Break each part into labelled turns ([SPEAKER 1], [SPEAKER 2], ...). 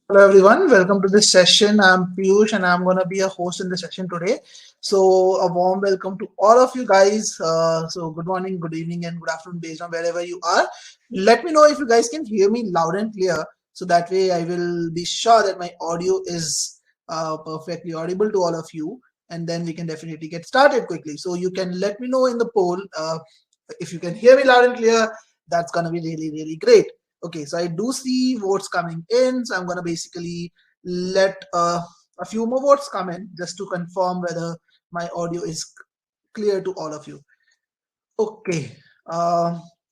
[SPEAKER 1] Hello everyone, welcome to this session. I'm Piyush and I'm going to be a host in the session today. So a warm welcome to all of you guys. So good morning, good evening and good afternoon based on wherever you are. Let me know if you guys can hear me loud and clear, so that way I will be sure that my audio is perfectly audible to all of you, and then we can definitely get started quickly. So you can let me know in the poll if you can hear me loud and clear. That's going to be really great. Okay, so I do see votes coming in, so I'm going to basically let a few more votes come in just to confirm whether my audio is clear to all of you. Okay,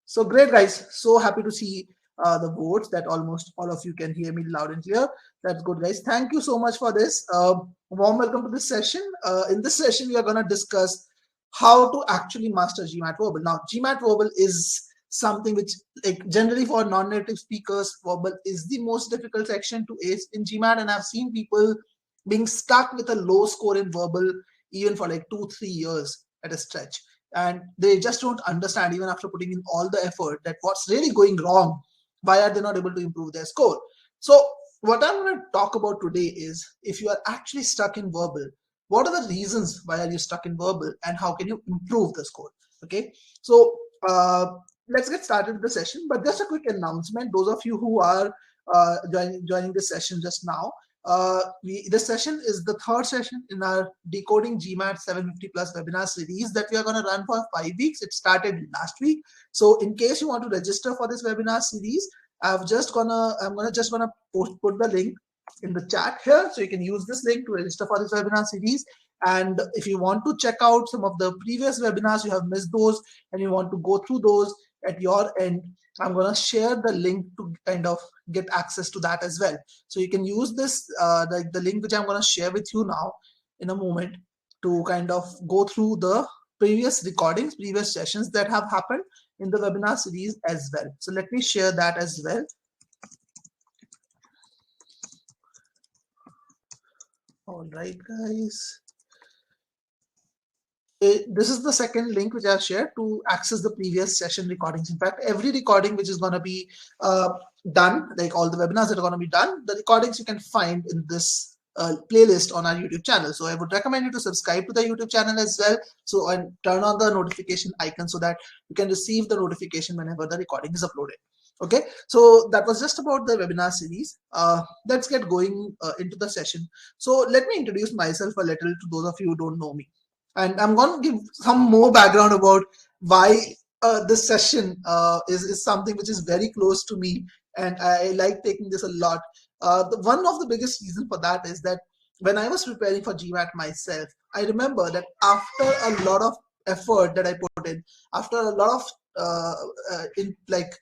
[SPEAKER 1] so great guys, so happy to see the votes that almost all of you can hear me loud and clear. That's good guys, thank you so much for this. Warm welcome to this session. In this session we are going to discuss how to actually master GMAT verbal. Now GMAT verbal is something which, like, generally for non-native speakers, verbal is the most difficult section to ace in GMAT, and I've seen people being stuck with a low score in verbal even for like 2-3 years at a stretch, and they just don't understand, even after putting in all the effort, that what's really going wrong. Why are they not able to improve their score? So what I'm going to talk about today is, if you are actually stuck in verbal, what are the reasons why are you stuck in verbal and how can you improve the score? Okay, so let's get started with the session. But just a quick announcement, those of you who are joining this session just now, this session is the third session in our Decoding GMAT 750 plus webinar series that we are going to run for 5 weeks. It started last week. So in case you want to register for this webinar series, I'm gonna put the link in the chat here, so you can use this link to register for this webinar series. And if you want to check out some of the previous webinars, you have missed those and you want to go through those at your end, I'm going to share the link to kind of get access to that as well. So you can use this, the link which I'm going to share with you now in a moment, to kind of go through the previous recordings, previous sessions that have happened in the webinar series as well. So let me share that as well. All right, guys. This is the second link which I've shared to access the previous session recordings. In fact, every recording which is going to be done, like all the webinars that are going to be done, the recordings you can find in this playlist on our YouTube channel. So I would recommend you to subscribe to the YouTube channel as well. So, and turn on the notification icon so that you can receive the notification whenever the recording is uploaded. Okay, so that was just about the webinar series. Let's get going into the session. So let me introduce myself a little to those of you who don't know me, and I'm going to give some more background about why this session is something which is very close to me, and I like taking this a lot. One of the biggest reasons for that is that when I was preparing for GMAT myself, I remember that after a lot of effort that I put in, after a lot of uh, in like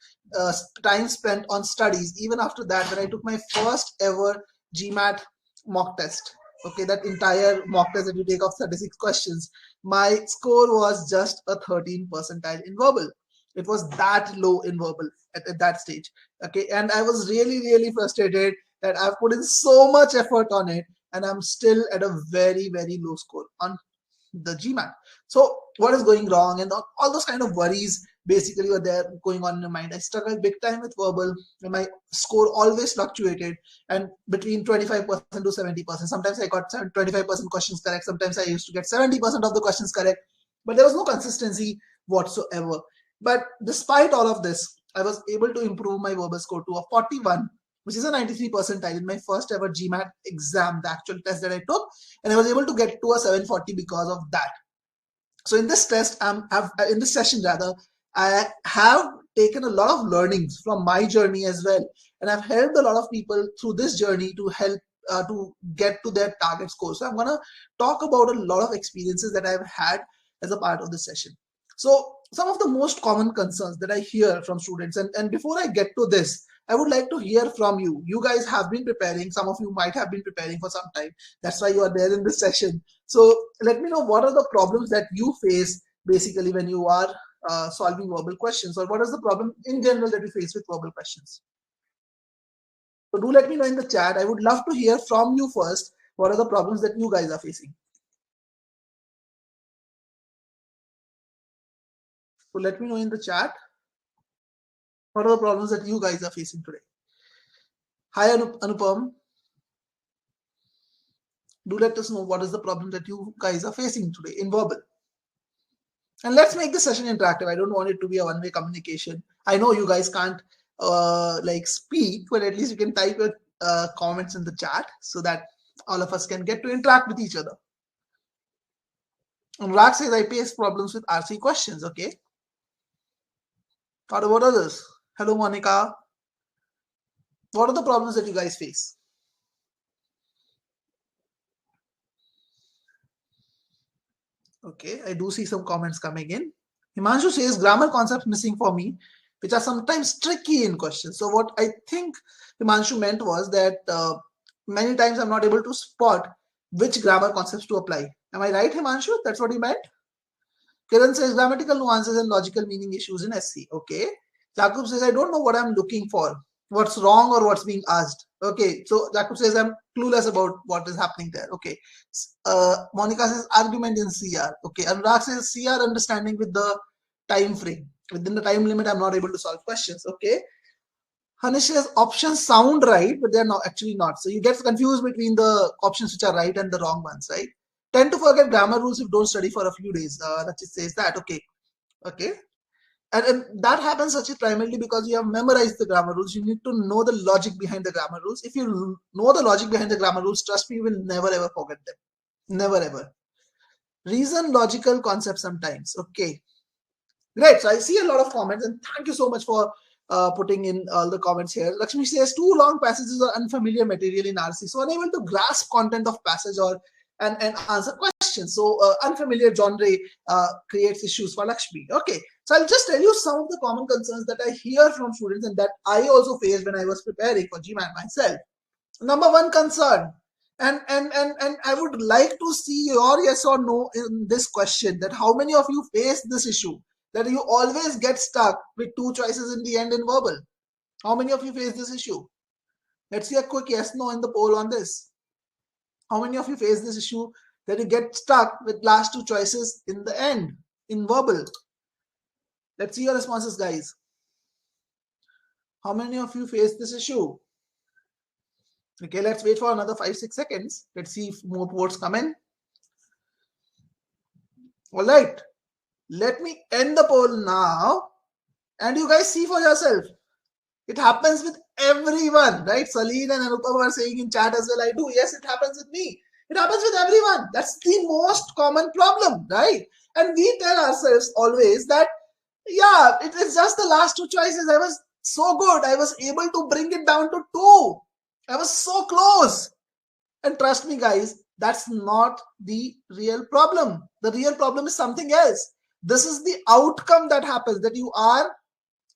[SPEAKER 1] time spent on studies, even after that, when I took my first ever GMAT mock test, okay, that entire mock test that you take of 36 questions, my score was just a 13 percentile in verbal. It was that low in verbal at that stage. Okay, and I was really frustrated that I've put in so much effort on it and I'm still at a very low score on the GMAT. So what is going wrong, and all those kind of worries basically were there going on in my mind. I struggled big time with verbal, and my score always fluctuated and between 25% to 70%. Sometimes I got 25% questions correct, sometimes I used to get 70% of the questions correct, but there was no consistency whatsoever. But despite all of this, I was able to improve my verbal score to a 41, which is a 93 percentile in my first ever GMAT exam, the actual test that I took, and I was able to get to a 740 because of that. So in this test, in this session rather, I have taken a lot of learnings from my journey as well, and I've helped a lot of people through this journey to help to get to their target score. So I'm gonna talk about a lot of experiences that I've had as a part of this session. So some of the most common concerns that I hear from students, and before I get to this, I would like to hear from you. You guys have been preparing. Some of you might have been preparing for some time. That's why you are there in this session. So let me know, what are the problems that you face basically when you are solving verbal questions, or what is the problem in general that you face with verbal questions? So do let me know in the chat. I would love to hear from you first. What are the problems that you guys are facing? So let me know in the chat. What are the problems that you guys are facing today? Hi, Anupam. Do let us know what is the problem that you guys are facing today in verbal. And let's make the session interactive. I don't want it to be a one-way communication. I know you guys can't like speak, but at least you can type your comments in the chat so that all of us can get to interact with each other. And Rag says I face problems with RC questions. Okay. What about others? Hello, Monica. What are the problems that you guys face? Okay, I do see some comments coming in. Himanshu says grammar concepts missing for me, which are sometimes tricky in questions. So what I think Himanshu meant was that many times I'm not able to spot which grammar concepts to apply. Am I right, Himanshu? That's what he meant? Kiran says grammatical nuances and logical meaning issues in SC. Okay. Jakub says I don't know what I'm looking for. What's wrong or what's being asked. Okay. So Jakub says I'm clueless about what is happening there. Okay. Monica says argument in CR. Okay. Anurag says CR understanding with the time frame. Within the time limit, I'm not able to solve questions. Okay. Hanish says options sound right, but they're not actually not. So you get confused between the options which are right and the wrong ones, right? Tend to forget grammar rules if don't study for a few days. Rachit says that. Okay. Okay. And that happens actually primarily because you have memorized the grammar rules. You need to know the logic behind the grammar rules. If you know the logic behind the grammar rules, trust me, you will never ever forget them. Never ever. Reason logical concepts sometimes. Okay. Great. So I see a lot of comments, and thank you so much for putting in all the comments here. Lakshmi says too long passages are unfamiliar material in RC, so unable to grasp content of passage or and answer questions. So unfamiliar genre creates issues for Lakshmi. Okay, so I'll just tell you some of the common concerns that I hear from students and that I also faced when I was preparing for GMAT myself. Number one concern, and I would like to see your yes or no in this question, that how many of you face this issue, that you always get stuck with two choices in the end in verbal. How many of you face this issue? Let's see a quick yes no in the poll on this. How many of you face this issue that you get stuck with last two choices in the end in verbal? Let's see your responses, guys. How many of you face this issue? Okay, let's wait for another 5-6 seconds. Let's see if more votes come in. All right, let me end the poll now, and you guys see for yourself. It happens with everyone, right? Saleen and Anupam are saying in chat as well, I do. Yes, it happens with me. It happens with everyone. That's the most common problem, right? And we tell ourselves always that, yeah, it is just the last two choices. I was so good. I was able to bring it down to 2. I was so close. And trust me, guys, that's not the real problem. The real problem is something else. This is the outcome that happens, that you are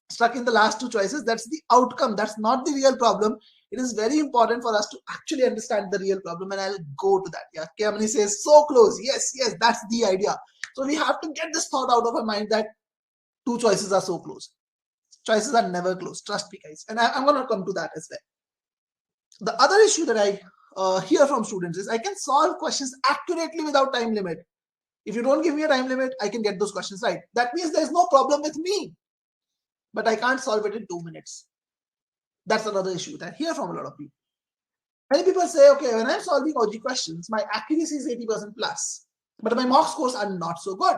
[SPEAKER 1] stuck in the last two choices. That's the outcome. That's not the real problem. It is very important for us to actually understand the real problem, and I'll go to that. Yeah, Kamini says so close. Yes, that's the idea. So we have to get this thought out of our mind that two choices are so close. Choices are never close. Trust me, guys. And I'm going to come to that as well. The other issue that I hear from students is I can solve questions accurately without time limit. If you don't give me a time limit, I can get those questions right. That means there's no problem with me, but I can't solve it in 2 minutes. That's another issue that I hear from a lot of people. Many people say, okay, when I'm solving OG questions, my accuracy is 80% plus, but my mock scores are not so good.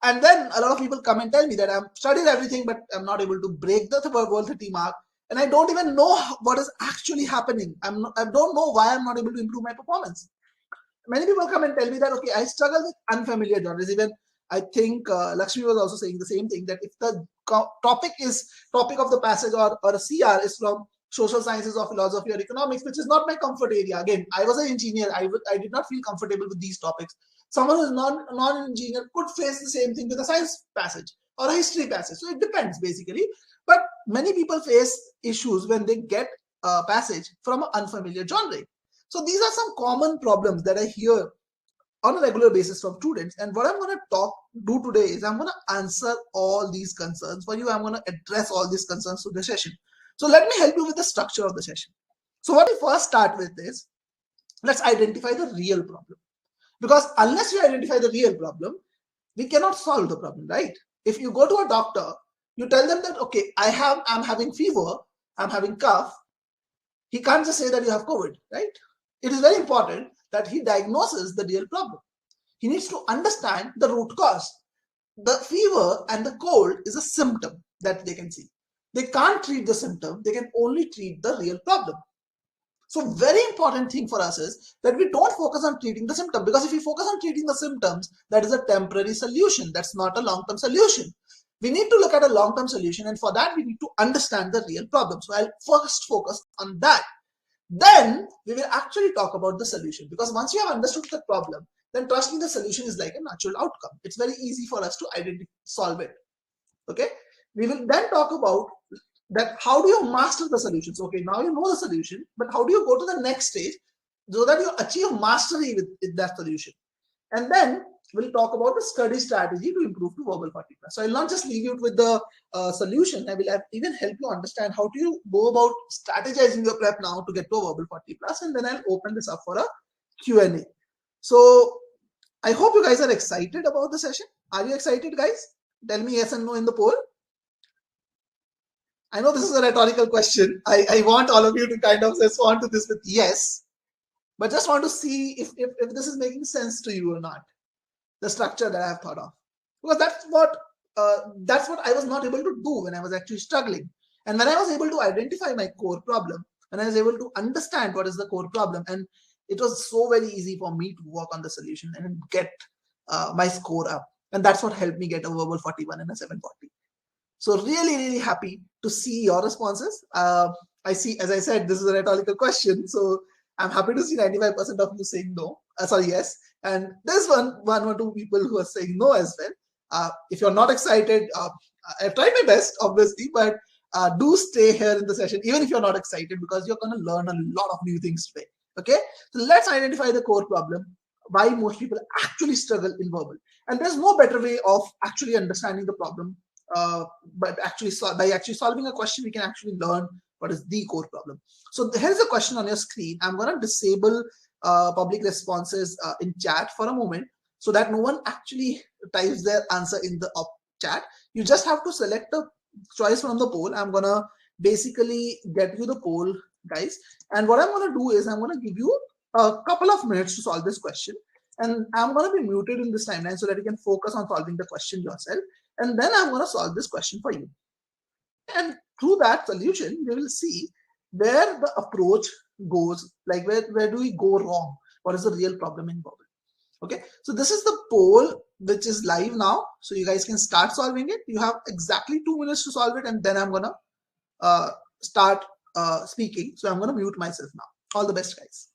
[SPEAKER 1] And then a lot of people come and tell me that I've studied everything, but I'm not able to break the V30 mark. And I don't even know what is actually happening. I don't know why I'm not able to improve my performance. Many people come and tell me that, okay, I struggle with unfamiliar genres. Even I think Lakshmi was also saying the same thing, that if the topic of the passage or a CR is from social sciences or philosophy or economics, which is not my comfort area. Again, I was an engineer. I did not feel comfortable with these topics. Someone who is non-engineer could face the same thing with a science passage or a history passage. So it depends basically. But many people face issues when they get a passage from an unfamiliar genre. So these are some common problems that I hear on a regular basis from students. And what I'm going to do today is I'm going to answer all these concerns for you. I'm going to address all these concerns to the session. So let me help you with the structure of the session. So what we first start with is, let's identify the real problem. Because unless you identify the real problem, we cannot solve the problem, right? If you go to a doctor, you tell them that, okay, I'm having fever, I'm having cough. He can't just say that you have COVID, right? It is very important that he diagnoses the real problem. He needs to understand the root cause. The fever and the cold is a symptom that they can see. They can't treat the symptom, they can only treat the real problem. So very important thing for us is that we don't focus on treating the symptom, because if we focus on treating the symptoms, that is a temporary solution. That's not a long-term solution. We need to look at a long-term solution, and for that we need to understand the real problem. So I'll first focus on that. Then we will actually talk about the solution, because once you have understood the problem, then trust me, the solution is like a natural outcome. It's very easy for us to solve it. Okay, we will then talk about that how do you master the solutions. Okay, now you know the solution, but how do you go to the next stage so that you achieve mastery with that solution? And then we'll talk about the study strategy to improve to verbal 40 plus. So I'll not just leave you with the solution. I will even help you understand how do you go about strategizing your prep now to get to a verbal 40 plus, and then I'll open this up for a Q&A. So I hope you guys are excited about the session. Are you excited, guys? Tell me yes and no in the poll. I know this is a rhetorical question. I want all of you to kind of respond to this with yes, but just want to see if this is making sense to you or not, the structure that I have thought of. Because that's what I was not able to do when I was actually struggling. And when I was able to identify my core problem, and I was able to understand what is the core problem, and it was so very easy for me to work on the solution and get my score up. And that's what helped me get a verbal 41 and a 740. So really happy to see your responses. I see, as I said, this is a rhetorical question. So I'm happy to see 95% of you saying no. Sorry, yes. And there's one or two people who are saying no as well. If you're not excited, I've tried my best, obviously, but do stay here in the session, even if you're not excited, because you're going to learn a lot of new things today. Okay, so let's identify the core problem, why most people actually struggle in verbal. And there's no better way of actually understanding the problem, but actually by actually solving a question, we can actually learn what is the core problem. So here's a question on your screen. I'm going to disable public responses in chat for a moment, so that no one actually types their answer in the chat. You just have to select a choice from the poll. I'm going to basically get you the poll, guys. And what I'm going to do is I'm going to give you a couple of minutes to solve this question. And I'm going to be muted in this timeline so that you can focus on solving the question yourself. And then I'm going to solve this question for you. And through that solution, we will see where the approach goes, like where do we go wrong? What is the real problem in verbal? Okay, so this is the poll which is live now. So you guys can start solving it. You have exactly 2 minutes to solve it, and then I'm going to start speaking. So I'm going to mute myself now. All the best, guys.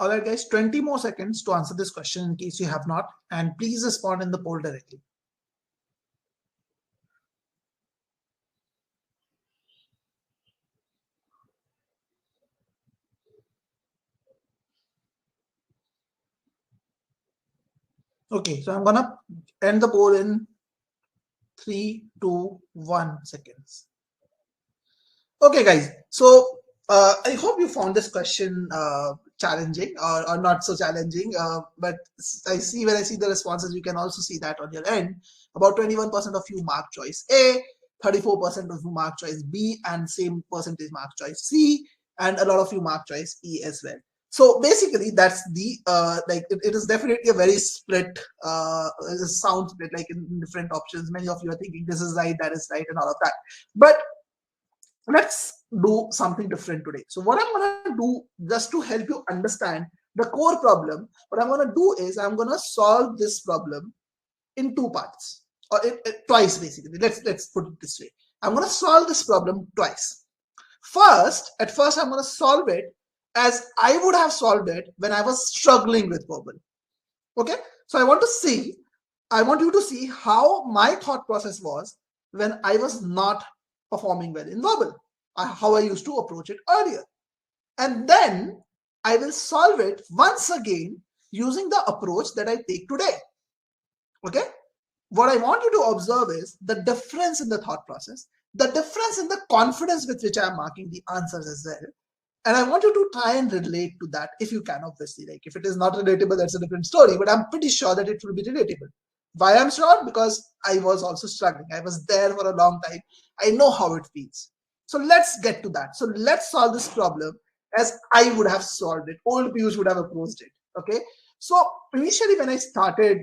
[SPEAKER 1] All right, guys, 20 more seconds to answer this question in case you have not. And please respond in the poll directly. Okay, so I'm going to end the poll in 3, 2, 1 seconds. Okay, guys. So I hope you found this question challenging or not so challenging. But I see when I see the responses, you can also see that on your end. About 21% of you mark choice A, 34% of you mark choice B, and same percentage mark choice C, and a lot of you mark choice E as well. So basically, that's the like it is definitely a very split sound split, like in different options. Many of you are thinking this is right, that is right, and all of that. But let's do something different today. So what I'm going to do, just to help you understand the core problem, what I'm going to do is I'm going to solve this problem in two parts, or twice basically. Let's put it this way. I'm going to solve this problem twice. At first I'm going to solve it as I would have solved it when I was struggling with verbal. Okay, so I want you to see how my thought process was when I was not performing well in verbal, how I used to approach it earlier. And then I will solve it once again using the approach that I take today. Okay, what I want you to observe is the difference in the thought process, the difference in the confidence with which I am marking the answers as well. And I want you to try and relate to that if you can, obviously. Like if it is not relatable, that's a different story, but I'm pretty sure that it will be relatable. Why I'm sure? Because I was also struggling. I was there for a long time. I know how it feels. So let's get to that. So let's solve this problem as I would have solved it. Old Piyush would have approached it. Okay. So initially when I started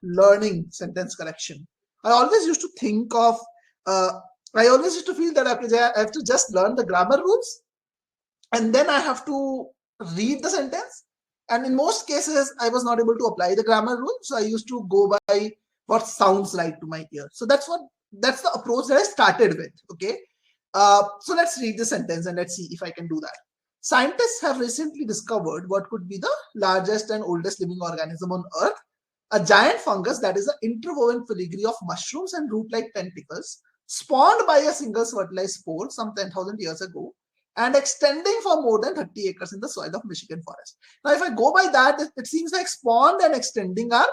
[SPEAKER 1] learning sentence correction, I always used to think of, I always used to feel that I have to just learn the grammar rules and then I have to read the sentence. And in most cases, I was not able to apply the grammar rule. So I used to go by what sounds like to my ear. So that's the approach that I started with. Okay. So let's read the sentence and let's see if I can do that. Scientists have recently discovered what could be the largest and oldest living organism on Earth, a giant fungus that is an interwoven filigree of mushrooms and root-like tentacles, spawned by a single fertilized spore some 10,000 years ago, and extending for more than 30 acres in the soil of Michigan forest. Now, if I go by that, it seems like spawned and extending are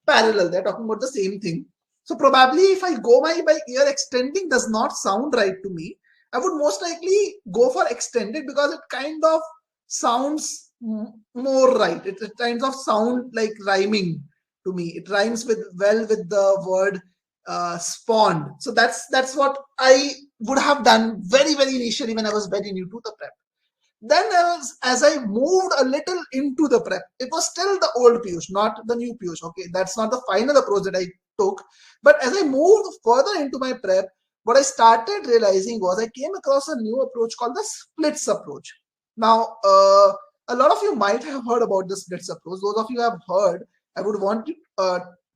[SPEAKER 1] parallel. They're talking about the same thing. So probably if I go by ear, extending does not sound right to me. I would most likely go for extended because it kind of sounds more right. It kind of sound like rhyming to me. It rhymes with the word spawned. So that's what I would have done very initially when I was very new to the prep. Then as I moved a little into the prep, it was still the old Piyush, not the new Piyush. Okay, that's not the final approach that I took. But as I moved further into my prep, what I started realizing was I came across a new approach called the splits approach. Now, a lot of you might have heard about the splits approach. Those of you who have heard, I would want to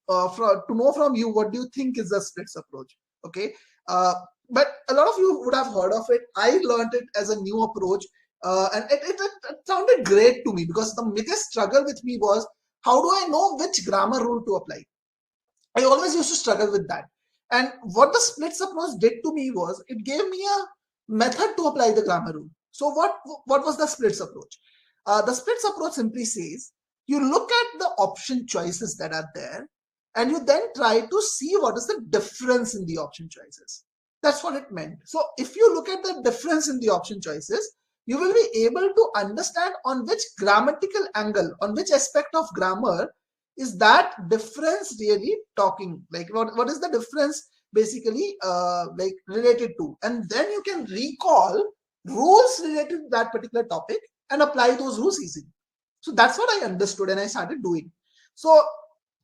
[SPEAKER 1] know from you, what do you think is the splits approach? Okay, but a lot of you would have heard of it. I learned it as a new approach, and it sounded great to me because the biggest struggle with me was, how do I know which grammar rule to apply? I always used to struggle with that. And what the splits approach did to me was, it gave me a method to apply the grammar rule. So what was the splits approach? The splits approach simply says, you look at the option choices that are there, and you then try to see what is the difference in the option choices. That's what it meant. So if you look at the difference in the option choices, you will be able to understand on which grammatical angle, on which aspect of grammar is that difference really talking, like what is the difference basically like related to, and then you can recall rules related to that particular topic and apply those rules easily. So that's what I understood and I started doing. So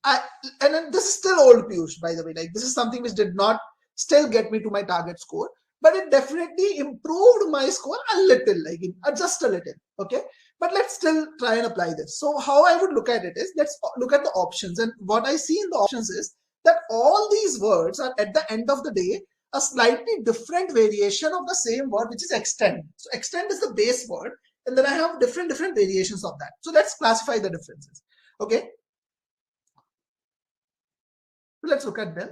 [SPEAKER 1] and then this is still old Piyush, by the way. Like this is something which did not still get me to my target score, but it definitely improved my score a little, like just a little. Okay, but let's still try and apply this. So how I would look at it is, let's look at the options, and what I see in the options is that all these words are at the end of the day a slightly different variation of the same word, which is extend. So extend is the base word, and then I have different variations of that. So let's classify the differences. Okay, so let's look at them.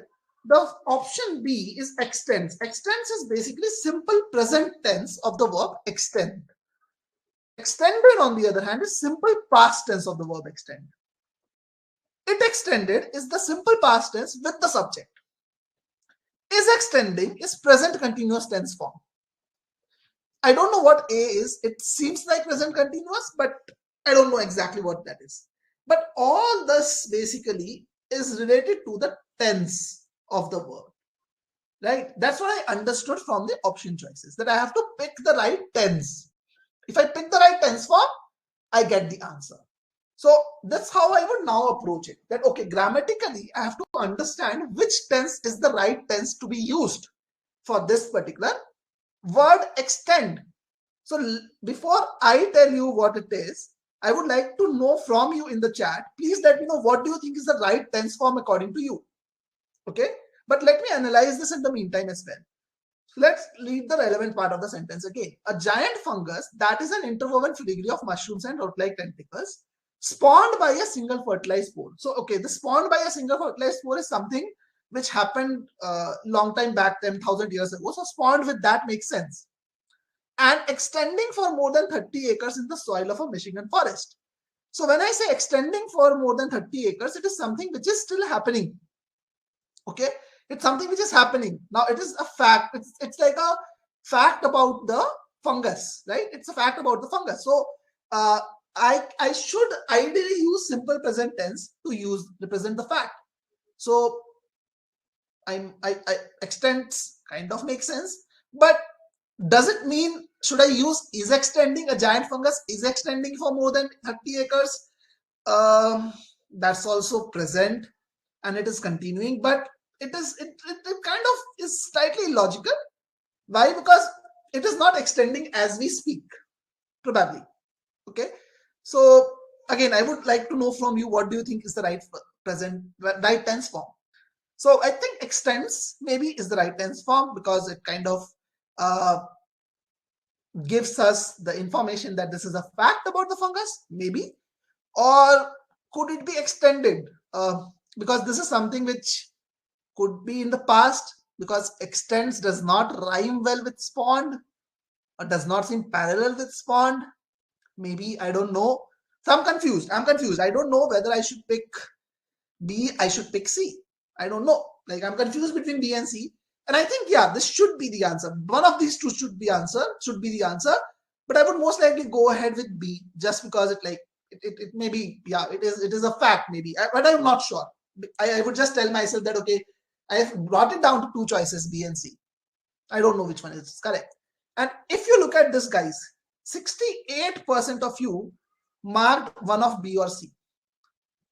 [SPEAKER 1] The option B is extends. Extends is basically simple present tense of the verb extend. Extended, on the other hand, is simple past tense of the verb extend. It extended is the simple past tense with the subject. Is extending is present continuous tense form. I don't know what A is. It seems like present continuous, but I don't know exactly what that is. But all this basically is related to the tense of the verb, right? That's what I understood from the option choices, that I have to pick the right tense. If I pick the right tense form, I get the answer. So that's how I would now approach it. That, okay, grammatically, I have to understand which tense is the right tense to be used for this particular word extend. So before I tell you what it is, I would like to know from you in the chat. Please let me know what do you think is the right tense form according to you. Okay, but let me analyze this in the meantime as well. So let's read the relevant part of the sentence again. A giant fungus that is an interwoven filigree of mushrooms and root-like tentacles spawned by a single fertilized spore. So okay, the spawned by a single fertilized spore is something which happened long time back, 10,000 years ago. So spawned with that makes sense. And extending for more than 30 acres in the soil of a Michigan forest. So when I say extending for more than 30 acres, it is something which is still happening. Okay, it's something which is happening. Now it is a fact. It's like a fact about the fungus, right? It's a fact about the fungus. So I should ideally use simple present tense to represent the fact. So I extends kind of makes sense, but does it mean, should I use is extending? A giant fungus is extending for more than 30 acres. That's also present and it is continuing, but it kind of is slightly illogical. Why? Because it is not extending as we speak, probably. Okay, so again, I would like to know from you, what do you think is the right tense form? So I think extends maybe is the right tense form because it kind of gives us the information that this is a fact about the fungus, maybe. Or could it be extended? Because this is something which could be in the past, because extends does not rhyme well with spawned or does not seem parallel with spawned. Maybe, I don't know. So I'm confused. I don't know whether I should pick B, I should pick C. I don't know. Like, I'm confused between B and C. And I think, yeah, this should be the answer. One of these two should be the answer. But I would most likely go ahead with B, just because it may be, yeah, it is a fact maybe. But I'm not sure. I would just tell myself that, okay, I have brought it down to two choices, B and C. I don't know which one is correct. And if you look at this, guys, 68% of you marked one of B or C.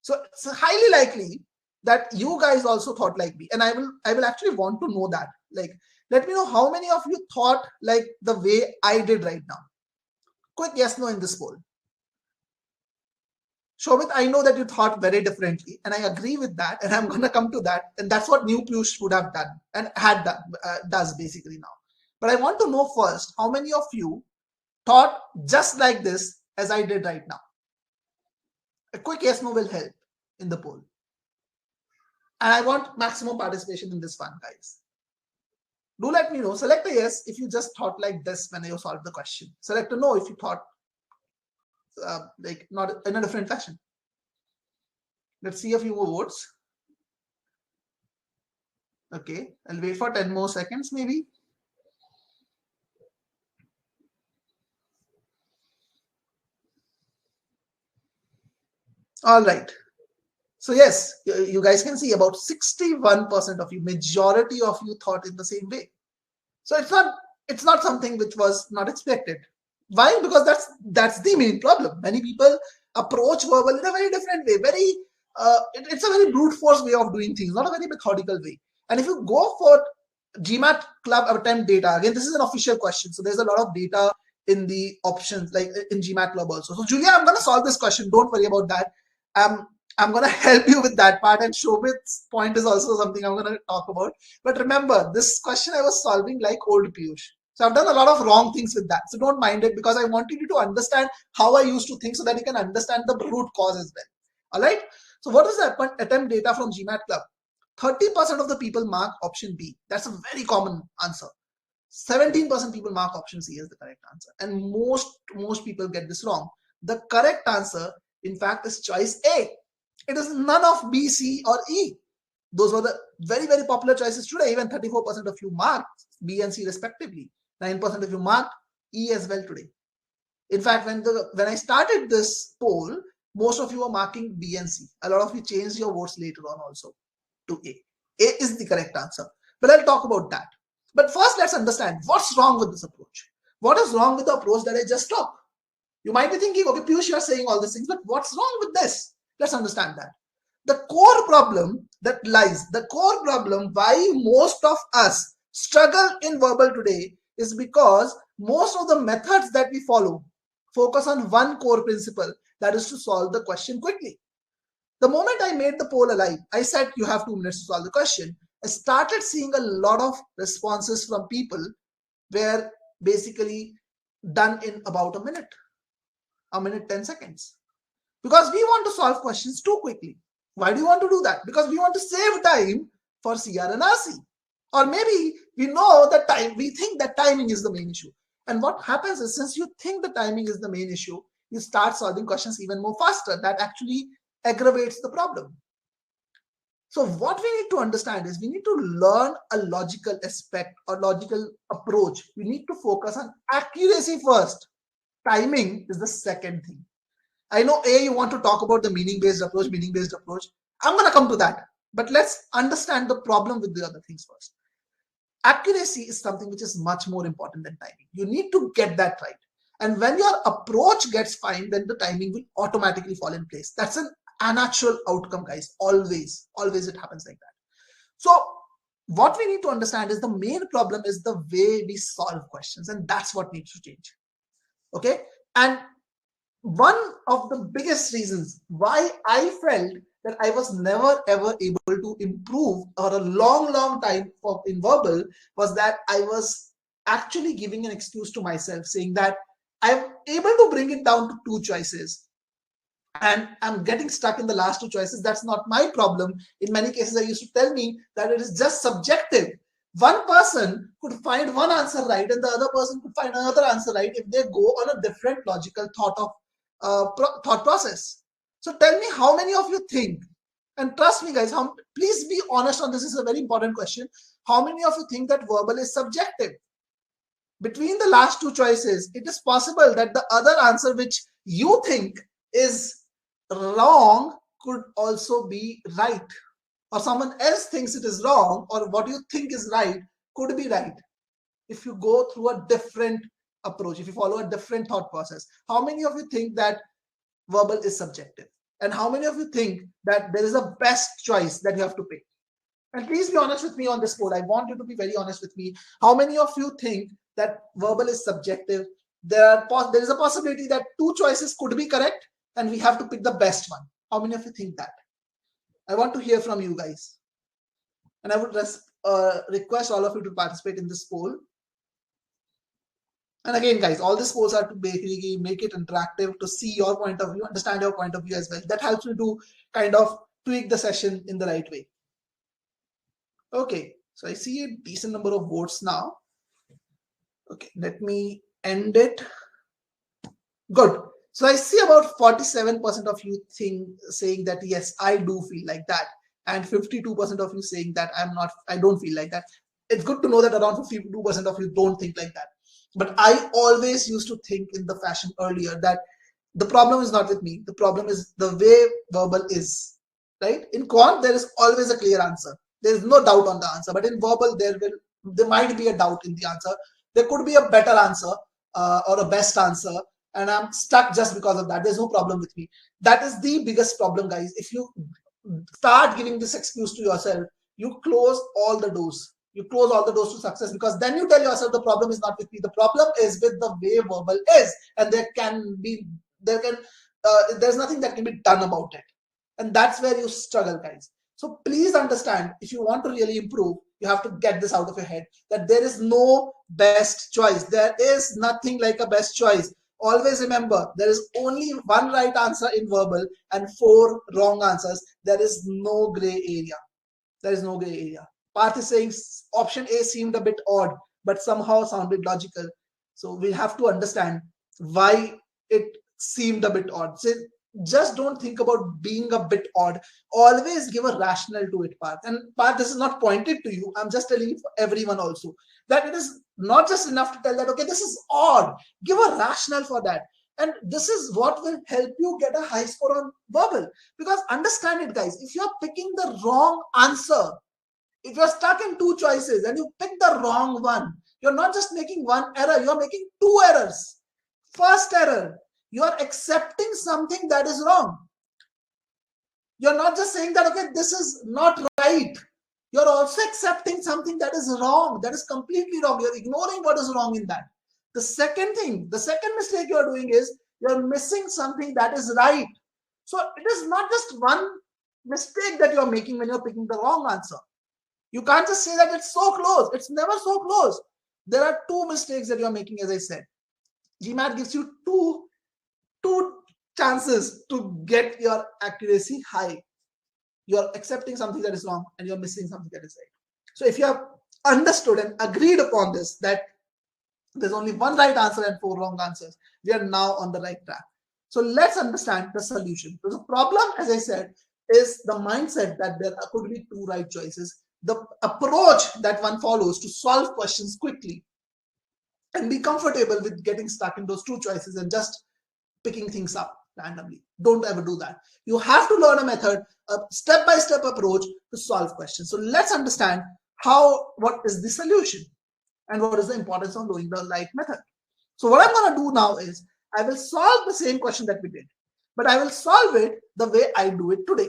[SPEAKER 1] So it's highly likely that you guys also thought like me, and I will actually want to know that. Like, let me know how many of you thought like the way I did right now. Quick yes no in this poll. Shobit, I know that you thought very differently, and I agree with that, and I'm going to come to that, and that's what New Piyush would have done and had done, does basically now. But I want to know first, how many of you thought just like this as I did right now? A quick yes no will help in the poll. And I want maximum participation in this one, guys. Do let me know. Select a yes if you just thought like this when you solved the question. Select a no if you thought like not in a different fashion. Let's see a few more votes. Okay, I'll wait for 10 more seconds maybe. All right. So yes, you guys can see about 61% of you, majority of you thought in the same way. So it's not something which was not expected. Why? Because that's the main problem. Many people approach verbal in a very different way. It's a very brute force way of doing things, not a very methodical way. And if you go for GMAT club attempt data, again, this is an official question, so there's a lot of data in the options, like in GMAT club also. So Julia, I'm going to solve this question. Don't worry about that. I'm going to help you with that part, and Shobit's point is also something I'm going to talk about. But remember, this question I was solving like old Piyush. So I've done a lot of wrong things with that. So don't mind it, because I wanted you to understand how I used to think so that you can understand the root cause as well. All right. So what is the attempt data from GMAT club? 30% of the people mark option B. That's a very common answer. 17% people mark option C as the correct answer. And most people get this wrong. The correct answer, in fact, is choice A. It is none of B, C, or E. Those were very, very popular choices today. Even 34% of you marked B and C respectively. 9% of you marked E as well today. In fact, when I started this poll, most of you were marking B and C. A lot of you changed your votes later on also to A. A is the correct answer. But I'll talk about that. But first, let's understand what's wrong with this approach. What is wrong with the approach that I just took? You might be thinking, okay, Piyush, you are saying all these things, but what's wrong with this? Let's understand that. The core problem why most of us struggle in verbal today is because most of the methods that we follow focus on one core principle, that is to solve the question quickly. The moment I made the poll alive, I said you have 2 minutes to solve the question. I started seeing a lot of responses from people where basically done in about a minute 10 seconds. Because we want to solve questions too quickly. Why do you want to do that? Because we want to save time for CR and RC. Or maybe we know that we think that timing is the main issue. And what happens is, since you think the timing is the main issue, you start solving questions even more faster. That actually aggravates the problem. So what we need to understand is we need to learn a logical aspect or logical approach. We need to focus on accuracy first. Timing is the second thing. I know you want to talk about the meaning-based approach. I'm going to come to that. But let's understand the problem with the other things first. Accuracy is something which is much more important than timing. You need to get that right. And when your approach gets fine, then the timing will automatically fall in place. That's an unnatural outcome, guys. Always it happens like that. So what we need to understand is the main problem is the way we solve questions, and that's what needs to change. Okay. And one of the biggest reasons why I felt that I was never ever able to improve or a long time in verbal was that I was actually giving an excuse to myself, saying that I'm able to bring it down to 2 choices and I'm getting stuck in the last 2 choices. That's not my problem. In many cases, I used to tell me that it is just subjective. One person could find one answer right and the other person could find another answer right if they go on a different logical thought process. So tell me, how many of you think, and trust me guys, please be honest on this, is a very important question. How many of you think that verbal is subjective? Between the last 2 choices, it is possible that the other answer which you think is wrong could also be right, or someone else thinks it is wrong, or what you think is right could be right if you go through a different approach, if you follow a different thought process. How many of you think that verbal is subjective? And how many of you think that there is a best choice that you have to pick? And please be honest with me on this poll. I want you to be very honest with me. How many of you think that verbal is subjective? There is a possibility that 2 choices could be correct and we have to pick the best one. How many of you think that? I want to hear from you guys. And I would request all of you to participate in this poll. And again, guys, all these polls are to basically make it interactive, to see your point of view, understand your point of view as well. That helps me to kind of tweak the session in the right way. Okay, so I see a decent number of votes now. Okay, let me end it. Good. So I see about 47% of you saying that yes, I do feel like that, and 52% of you saying that I don't feel like that. It's good to know that around 52% of you don't think like that. But I always used to think in the fashion earlier that the problem is not with me. The problem is the way verbal is, right? In quant, there is always a clear answer. There is no doubt on the answer. But in verbal, there might be a doubt in the answer. There could be a better answer or a best answer, and I'm stuck just because of that. There's no problem with me. That is the biggest problem, guys. If you start giving this excuse to yourself, you close all the doors. You close all the doors to success, because then you tell yourself the problem is not with me. The problem is with the way verbal is, and there's nothing that can be done about it. And that's where you struggle, guys. So please understand, if you want to really improve, you have to get this out of your head, that there is no best choice. There is nothing like a best choice. Always remember, there is only one right answer in verbal and 4 wrong answers. There is no gray area. There is no gray area. Parth is saying option A seemed a bit odd, but somehow sounded logical. So we have to understand why it seemed a bit odd. So just don't think about being a bit odd. Always give a rationale to it, Parth. And Parth, this is not pointed to you. I'm just telling you for everyone also that it is not just enough to tell that, okay, this is odd. Give a rationale for that. And this is what will help you get a high score on verbal. Because understand it, guys, if you're picking the wrong answer, if you're stuck in two choices and you pick the wrong one, you're not just making one error, you're making two errors. First error, you are accepting something that is wrong. You're not just saying that, okay, this is not right. You're also accepting something that is wrong, that is completely wrong. You're ignoring what is wrong in that. The second thing, the second mistake you're doing is you're missing something that is right. So it is not just one mistake that you're making when you're picking the wrong answer. You can't just say that it's so close. It's never so close. There are two mistakes that you're making, as I said. GMAT gives you two chances to get your accuracy high. You're accepting something that is wrong and you're missing something that is right. So if you have understood and agreed upon this, that there's only one right answer and four wrong answers, we are now on the right track. So let's understand the solution. So the problem, as I said, is the mindset that there could be two right choices. The approach that one follows to solve questions quickly and be comfortable with getting stuck in those two choices and just picking things up randomly. Don't ever do that. You have to learn a method, a step-by-step approach to solve questions. So let's understand what is the solution and what is the importance of doing the right method. So what I'm going to do now is I will solve the same question that we did, but I will solve it the way I do it today.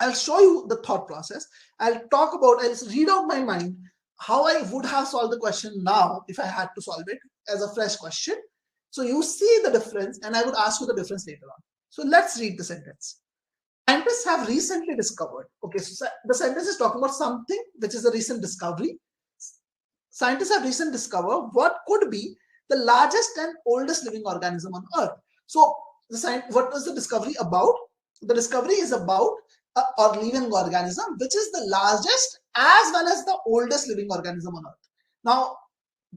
[SPEAKER 1] I'll show you the thought process. I'll read out my mind how I would have solved the question now if I had to solve it as a fresh question. So you see the difference, and I would ask you the difference later on. So let's read the sentence. Scientists have recently discovered. Okay, so the sentence is talking about something which is a recent discovery. Scientists have recently discovered what could be the largest and oldest living organism on Earth. So what is the discovery about? The discovery is about a living organism which is the largest as well as the oldest living organism on Earth. Now,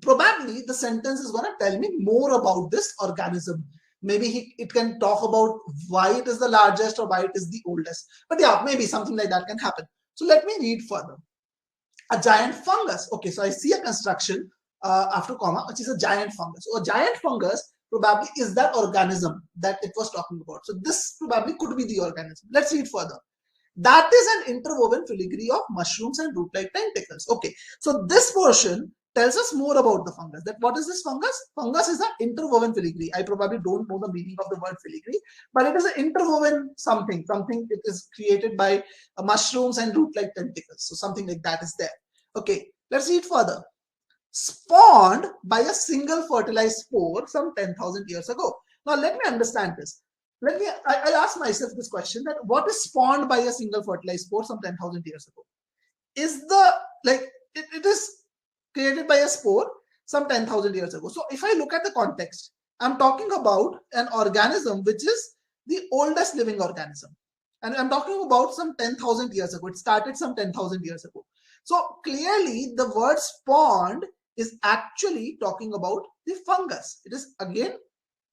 [SPEAKER 1] probably the sentence is going to tell me more about this organism. Maybe it can talk about why it is the largest or why it is the oldest. But yeah, maybe something like that can happen. So let me read further. A giant fungus. Okay, so I see a construction after comma, which is a giant fungus. So a giant fungus probably is that organism that it was talking about. So this probably could be the organism. Let's read further. That is an interwoven filigree of mushrooms and root-like tentacles. Okay, so this portion tells us more about the fungus. That what is this fungus? Fungus is an interwoven filigree. I probably don't know the meaning of the word filigree, but it is an interwoven something. It is created by mushrooms and root-like tentacles. So something like that is there. Okay, let's read further. Spawned by a single fertilized spore some 10,000 years ago. Now let me understand this. I'll ask myself this question, that what is spawned by a single fertilized spore some 10,000 years ago? It is created by a spore some 10,000 years ago. So if I look at the context, I'm talking about an organism which is the oldest living organism. And I'm talking about some 10,000 years ago. It started some 10,000 years ago. So clearly the word spawned is actually talking about the fungus. It is again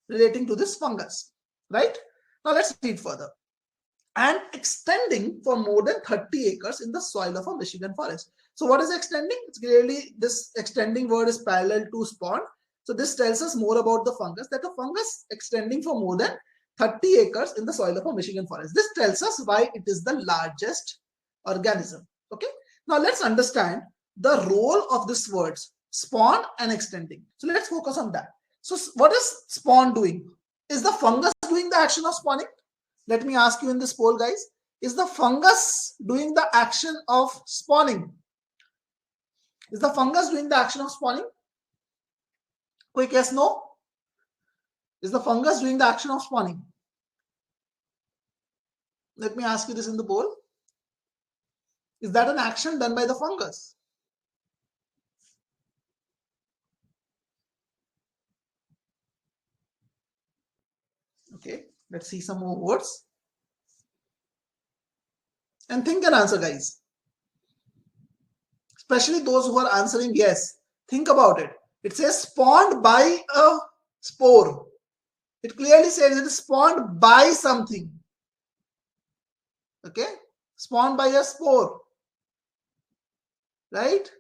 [SPEAKER 1] relating to this fungus. Right? Now let's read further. And extending for more than 30 acres in the soil of a Michigan forest. So what is extending? It's clearly this extending word is parallel to spawn. So this tells us more about the fungus, that a fungus extending for more than 30 acres in the soil of a Michigan forest. This tells us why it is the largest organism. Okay. Now let's understand the role of these words, spawn and extending. So let's focus on that. So what is spawn doing? Is the fungus doing the action of spawning? Let me ask you in this poll, guys. Is the fungus doing the action of spawning? Is the fungus doing the action of spawning? Quick yes, no? Is the fungus doing the action of spawning? Let me ask you this in the poll. Is that an action done by the fungus? Okay, let's see some more words. And think and answer, guys. Especially those who are answering yes. Think about it. It says spawned by a spore. It clearly says it is spawned by something. Okay, spawned by a spore, right?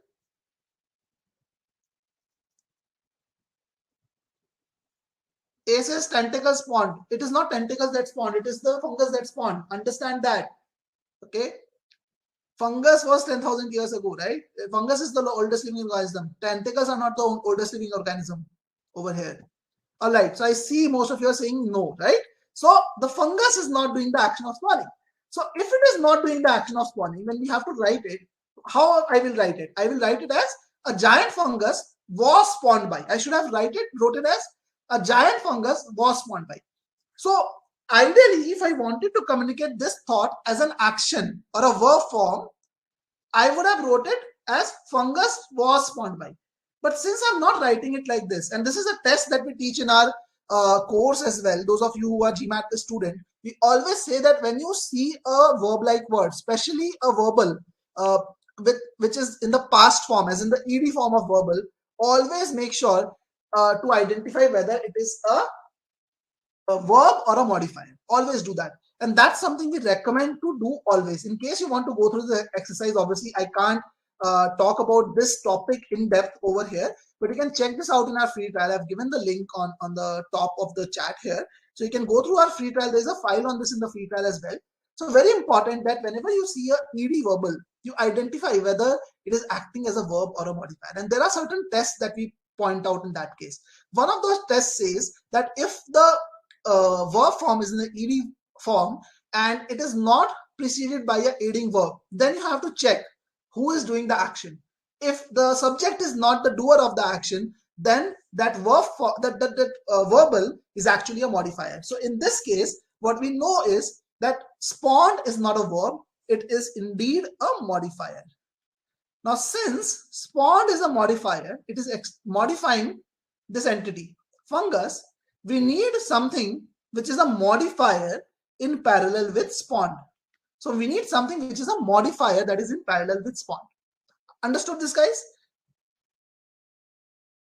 [SPEAKER 1] A says tentacles spawned. It is not tentacles that spawned, it is the fungus that spawned. Understand that. Okay. Fungus was 10,000 years ago, right? Fungus is the oldest living organism. Tentacles are not the oldest living organism over here. All right. So I see most of you are saying no, right? So the fungus is not doing the action of spawning. So if it is not doing the action of spawning, then we have to write it. How I will write it? I will write it as a giant fungus was spawned by. I should have wrote it as a giant fungus was spawned by. So ideally, if I wanted to communicate this thought as an action or a verb form, I would have wrote it as fungus was spawned by. But since I'm not writing it like this, and this is a test that we teach in our course as well, those of you who are GMAT student, we always say that when you see a verb-like word, especially a verbal, which is in the past form, as in the ed form of verbal, always make sure to identify whether it is a verb or a modifier. Always do that. And that's something we recommend to do always. In case you want to go through the exercise, obviously I can't talk about this topic in depth over here, but you can check this out in our free trial. I've given the link on the top of the chat here. So you can go through our free trial. There's a file on this in the free trial as well. So very important that whenever you see a ed verbal, you identify whether it is acting as a verb or a modifier. And there are certain tests that we point out in that case. One of those tests says that if the verb form is in the ed form and it is not preceded by a aiding verb, then you have to check who is doing the action. If the subject is not the doer of the action, then that verb verbal is actually a modifier. So in this case, what we know is that spawned is not a verb, it is indeed a modifier. Now, since spawned is a modifier, it is modifying this entity, fungus. We need something which is a modifier in parallel with spawned. So we need something which is a modifier that is in parallel with spawned. Understood this, guys?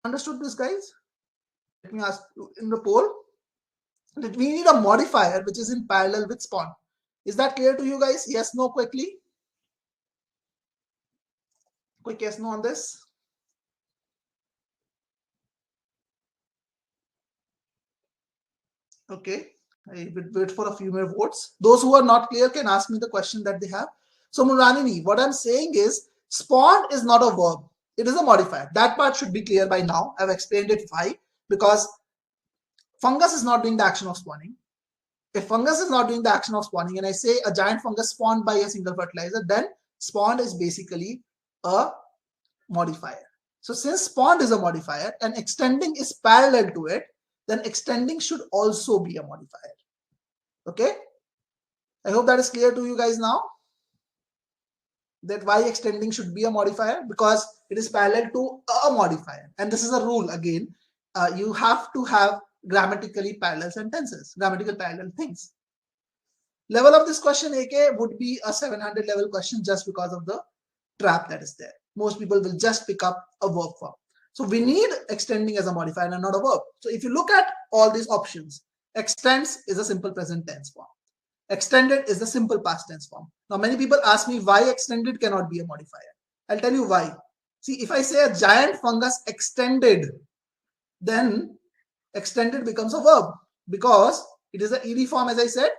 [SPEAKER 1] Understood this, guys? Let me ask you in the poll. We need a modifier which is in parallel with spawned. Is that clear to you guys? Yes, no, quickly. Quick yes, no on this. Okay, I will wait for a few more votes. Those who are not clear can ask me the question that they have. So Muranini, what I'm saying is spawned is not a verb. It is a modifier. That part should be clear by now. I've explained it why. Because fungus is not doing the action of spawning. If fungus is not doing the action of spawning and I say a giant fungus spawned by a single fertilizer, then spawned is basically a modifier. So since spawned is a modifier and extending is parallel to it, then extending should also be a modifier. Okay, I hope that is clear to you guys now, that why extending should be a modifier, because it is parallel to a modifier. And this is a rule again, you have to have grammatically parallel sentences, grammatical parallel things. Level of this question AK would be a 700 level question just because of the trap that is there. Most people will just pick up a verb form. So we need extending as a modifier and not a verb. So if you look at all these options, extends is a simple present tense form. Extended is the simple past tense form. Now many people ask me why extended cannot be a modifier. I'll tell you why. See, if I say a giant fungus extended, then extended becomes a verb because it is an ed form, as I said.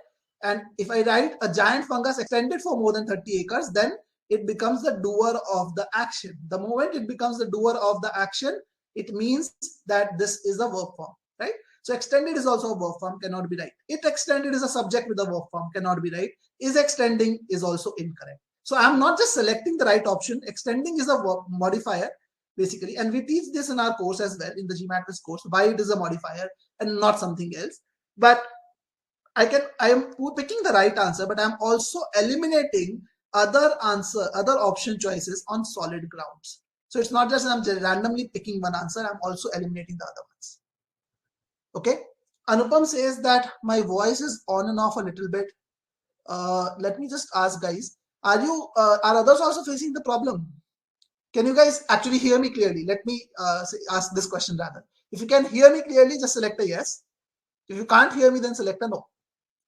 [SPEAKER 1] And if I write a giant fungus extended for more than 30 acres, then it becomes the doer of the action. The moment it becomes the doer of the action, it means that this is a verb form, right? So extended is also a verb form, cannot be right. It extended is a subject with a verb form, cannot be right. Is extending is also incorrect. So I'm not just selecting the right option. Extending is a verb modifier, basically. And we teach this in our course as well, in the GMAT course, why it is a modifier and not something else. But I am picking the right answer, but I'm also eliminating other option choices on solid grounds. So it's not just I'm randomly picking one answer, I'm also eliminating the other ones. Okay. Anupam says that my voice is on and off a little bit. Let me just ask, guys, are others also facing the problem? Can you guys actually hear me clearly? Let me ask this question rather. If you can hear me clearly, just select a yes. If you can't hear me, then select a no.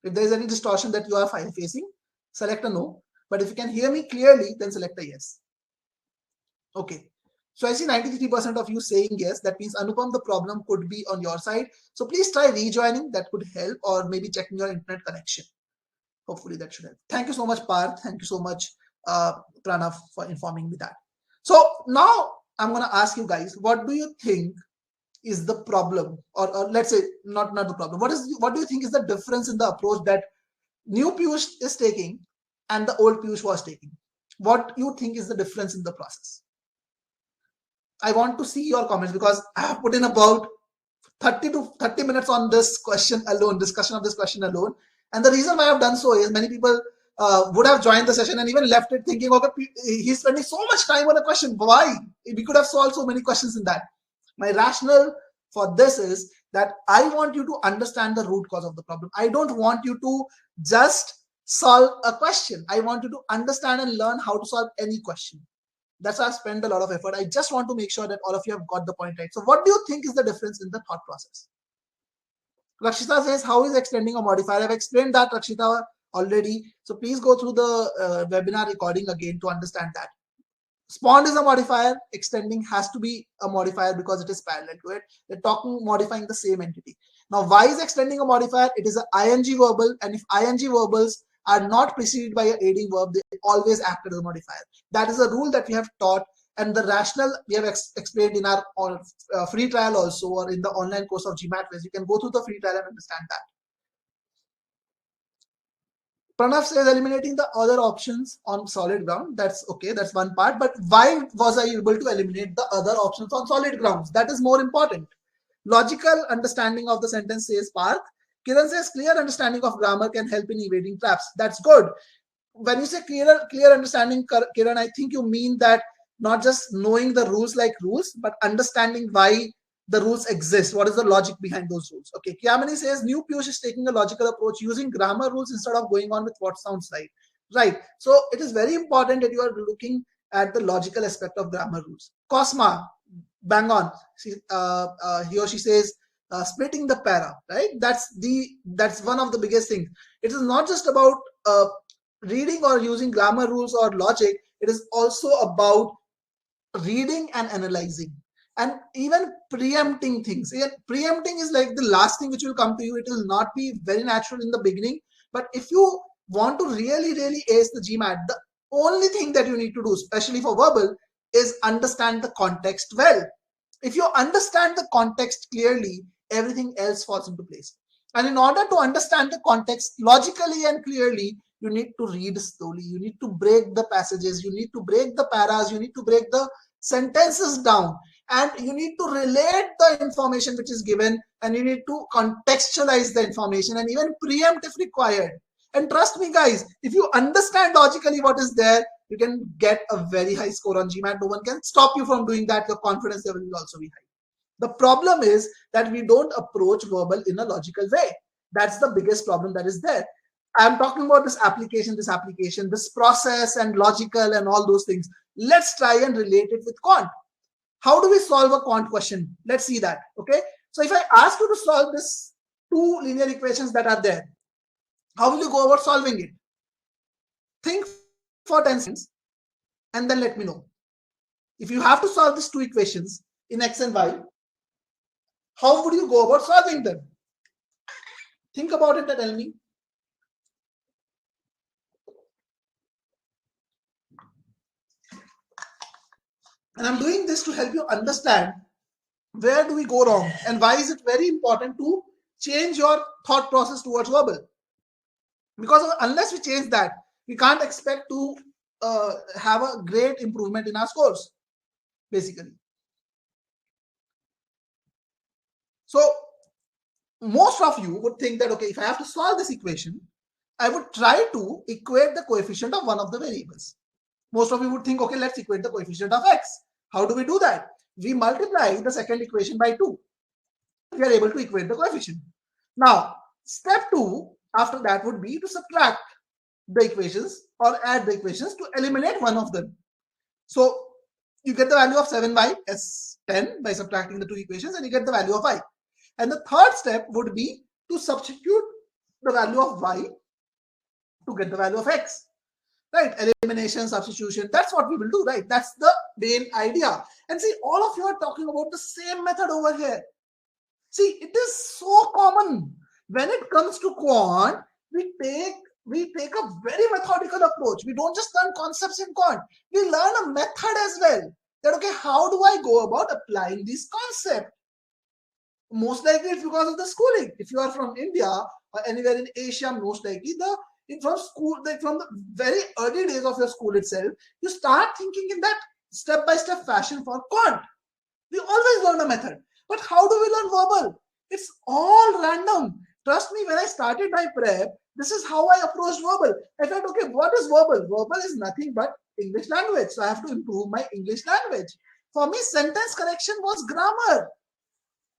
[SPEAKER 1] If there is any distortion that you are facing, select a no. But if you can hear me clearly, then select a yes. Okay. So I see 93% of you saying yes. That means, Anupam, the problem could be on your side. So please try rejoining. That could help, or maybe checking your internet connection. Hopefully that should help. Thank you so much, Parth. Thank you so much, Pranav, for informing me that. So now I'm going to ask you guys, what do you think is the problem, or let's say not the problem. What do you think is the difference in the approach that new Piyush is taking and the old Piyush was taking? What you think is the difference in the process? I want to see your comments, because I have put in about 30 minutes on this question alone, discussion of this question alone. And the reason why I've done so is many people would have joined the session and even left it thinking, okay, he's spending so much time on a question. Why? We could have solved so many questions in that. My rationale for this is that I want you to understand the root cause of the problem. I don't want you to just solve a question. I want you to understand and learn how to solve any question. That's why I spend a lot of effort. I just want to make sure that all of you have got the point right. So what do you think is the difference in the thought process? Rakshita says, how is extending a modifier? I've explained that, Rakshita, already. So please go through the webinar recording again to understand that. Spawned is a modifier. Extending has to be a modifier because it is parallel to it. They're modifying the same entity. Now, why is extending a modifier? It is an ing verbal, and if ing verbals are not preceded by an aiding verb, they always act as a modifier. That is a rule that we have taught, and the rationale we have explained in our free trial also, or in the online course of GMATVERBAL. You can go through the free trial and understand that. Pranav says eliminating the other options on solid ground. That's okay. That's one part. But why was I able to eliminate the other options on solid grounds? That is more important. Logical understanding of the sentence, says Parth. Kiran says clear understanding of grammar can help in evading traps. That's good. When you say clear understanding, Kiran, I think you mean that not just knowing the rules like rules, but understanding why the rules exist. What is the logic behind those rules? Okay, Kyamini says new Piyush is taking a logical approach using grammar rules instead of going on with what sounds right. Right. So it is very important that you are looking at the logical aspect of grammar rules. Cosma, bang on. He or she says splitting the para. Right. That's one of the biggest things. It is not just about reading or using grammar rules or logic. It is also about reading and analyzing, and even preempting things. Preempting is like the last thing which will come to you. It will not be very natural in the beginning, but if you want to really ace the GMAT, the only thing that you need to do, especially for verbal, is understand the context well. If you understand the context clearly, everything else falls into place. And in order to understand the context logically and clearly, you need to read slowly. You need to break the passages. You need to break the paras. You need to break the sentences down. And you need to relate the information which is given. And you need to contextualize the information and even preempt if required. And trust me, guys, if you understand logically what is there, you can get a very high score on GMAT. No one can stop you from doing that. Your confidence level will also be high. The problem is that we don't approach verbal in a logical way. That's the biggest problem that is there. I'm talking about this application, this process and logical and all those things. Let's try and relate it with quant. How do we solve a quant question? Let's see that. Okay. So if I ask you to solve this two linear equations that are there, how will you go about solving it? Think for 10 seconds and then let me know. If you have to solve these two equations in X and Y, how would you go about solving them? Think about it and tell me. And I'm doing this to help you understand where do we go wrong and why is it very important to change your thought process towards verbal. Because unless we change that, we can't expect to have a great improvement in our scores, basically. So most of you would think that, okay, if I have to solve this equation, I would try to equate the coefficient of one of the variables. Most of you would think, okay, let's equate the coefficient of x. How do we do that? We multiply the second equation by 2. We are able to equate the coefficient. Now, step 2 after that would be to subtract the equations or add the equations to eliminate one of them. So you get the value of 7y as 10 by subtracting the two equations, and you get the value of y. And the third step would be to substitute the value of y to get the value of x. Right? Elimination, substitution, that's what we will do, right? That's the main idea. And see, all of you are talking about the same method over here. See, it is so common. When it comes to quant, we take a very methodical approach. We don't just learn concepts in quant. We learn a method as well. That, okay, how do I go about applying this concept? Most likely it's because of the schooling. If you are from India or anywhere in Asia, most likely from school, from the very early days of your school itself, you start thinking in that step-by-step fashion for quant. We always learn a method. But how do we learn verbal? It's all random. Trust me, when I started my prep, this is how I approached verbal. I thought, okay, what is verbal? Verbal is nothing but English language. So I have to improve my English language. For me, sentence correction was grammar.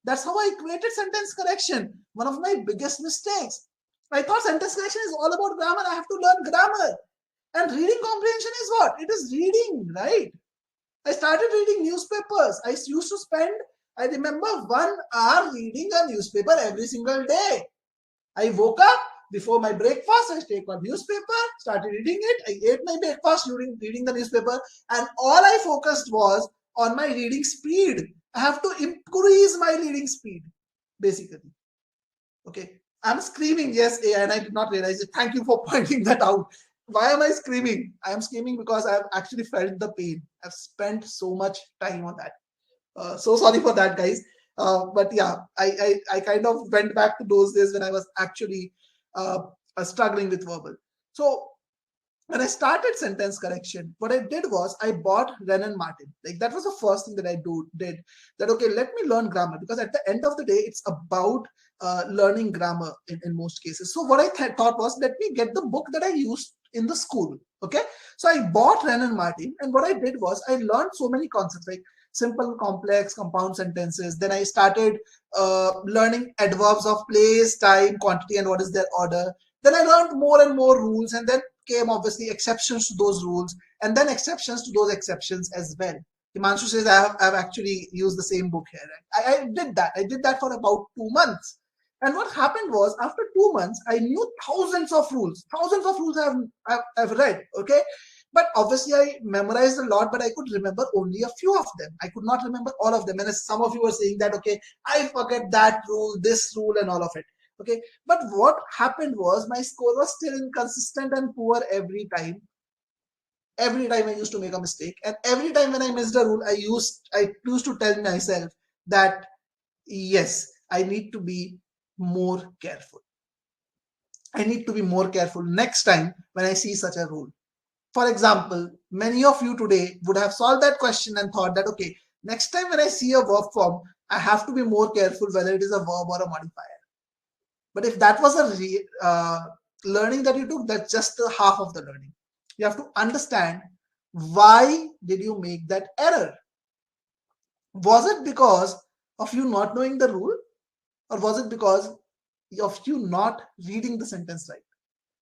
[SPEAKER 1] That's how I equated sentence correction. One of my biggest mistakes. I thought sentence correction is all about grammar. I have to learn grammar. And reading comprehension is what? It is reading, right? I started reading newspapers. I used to spend, I remember, 1 hour reading a newspaper every single day. I woke up before my breakfast. I take a newspaper, started reading it. I ate my breakfast reading the newspaper. And all I focused was on my reading speed. I have to increase my reading speed, basically. Okay. I'm screaming, yes, and I did not realize it. Thank you for pointing that out. Why am I screaming? I am screaming because I have actually felt the pain. I've spent so much time on that. So sorry for that, guys. But yeah, I kind of went back to those days when I was actually struggling with verbal. So when I started sentence correction, what I did was I bought Wren & Martin. Like, that was the first thing that I did. That, okay, let me learn grammar, because at the end of the day, it's about learning grammar in most cases. So what I thought was, let me get the book that I used in the school. Okay, so I bought Wren & Martin, and what I did was I learned so many concepts like simple, complex, compound sentences. Then I started learning adverbs of place, time, quantity, and what is their order. Then I learned more and more rules, and then came obviously exceptions to those rules, and then exceptions to those exceptions as well. Himanshu says I've actually used the same book here. I did that. I did that for about 2 months. And what happened was, after 2 months, I knew thousands of rules. Thousands of rules I've read. Okay, but obviously I memorized a lot, but I could remember only a few of them. I could not remember all of them. And as some of you were saying that, okay, I forget that rule, this rule, and all of it. Okay, but what happened was my score was still inconsistent and poor every time. Every time I used to make a mistake, and every time when I missed a rule, I used to tell myself that yes, I need to be more careful. I need to be more careful next time when I see such a rule. For example, many of you today would have solved that question and thought that, okay, next time when I see a verb form, I have to be more careful whether it is a verb or a modifier. But if that was a learning that you took, that's just the half of the learning. You have to understand, why did you make that error? Was it because of you not knowing the rule, or was it because of you not reading the sentence right?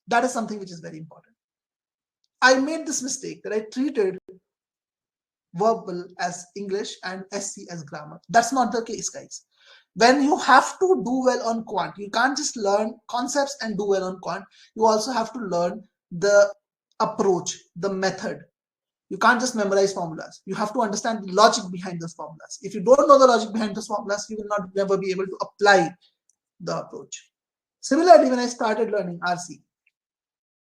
[SPEAKER 1] That is something which is very important. I made this mistake that I treated verbal as English and SC as grammar. That's not the case, guys. When you have to do well on quant, you can't just learn concepts and do well on quant. You also have to learn the approach, the method. You can't just memorize formulas. You have to understand the logic behind those formulas. If you don't know the logic behind those formulas, you will never be able to apply the approach. Similarly, when I started learning RC,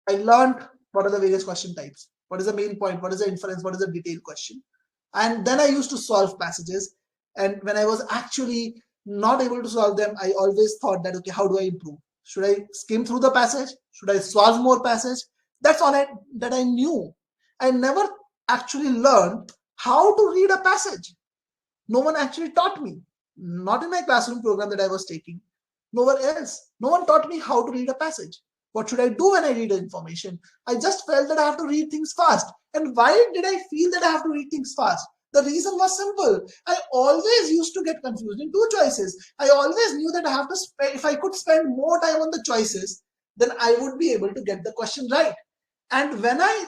[SPEAKER 1] I learned what are the various question types, what is the main point, what is the inference, what is the detailed question. And then I used to solve passages. And when I was actually not able to solve them, I always thought that, okay, how do I improve? Should I skim through the passage? Should I solve more passage? That's all that I knew. I never actually learned how to read a passage. No one actually taught me. Not in my classroom program that I was taking. Nowhere else. No one taught me how to read a passage. What should I do when I read information? I just felt that I have to read things fast. And why did I feel that I have to read things fast? The reason was simple. I always used to get confused in two choices. I always knew that I have to if I could spend more time on the choices, then I would be able to get the question right. And when I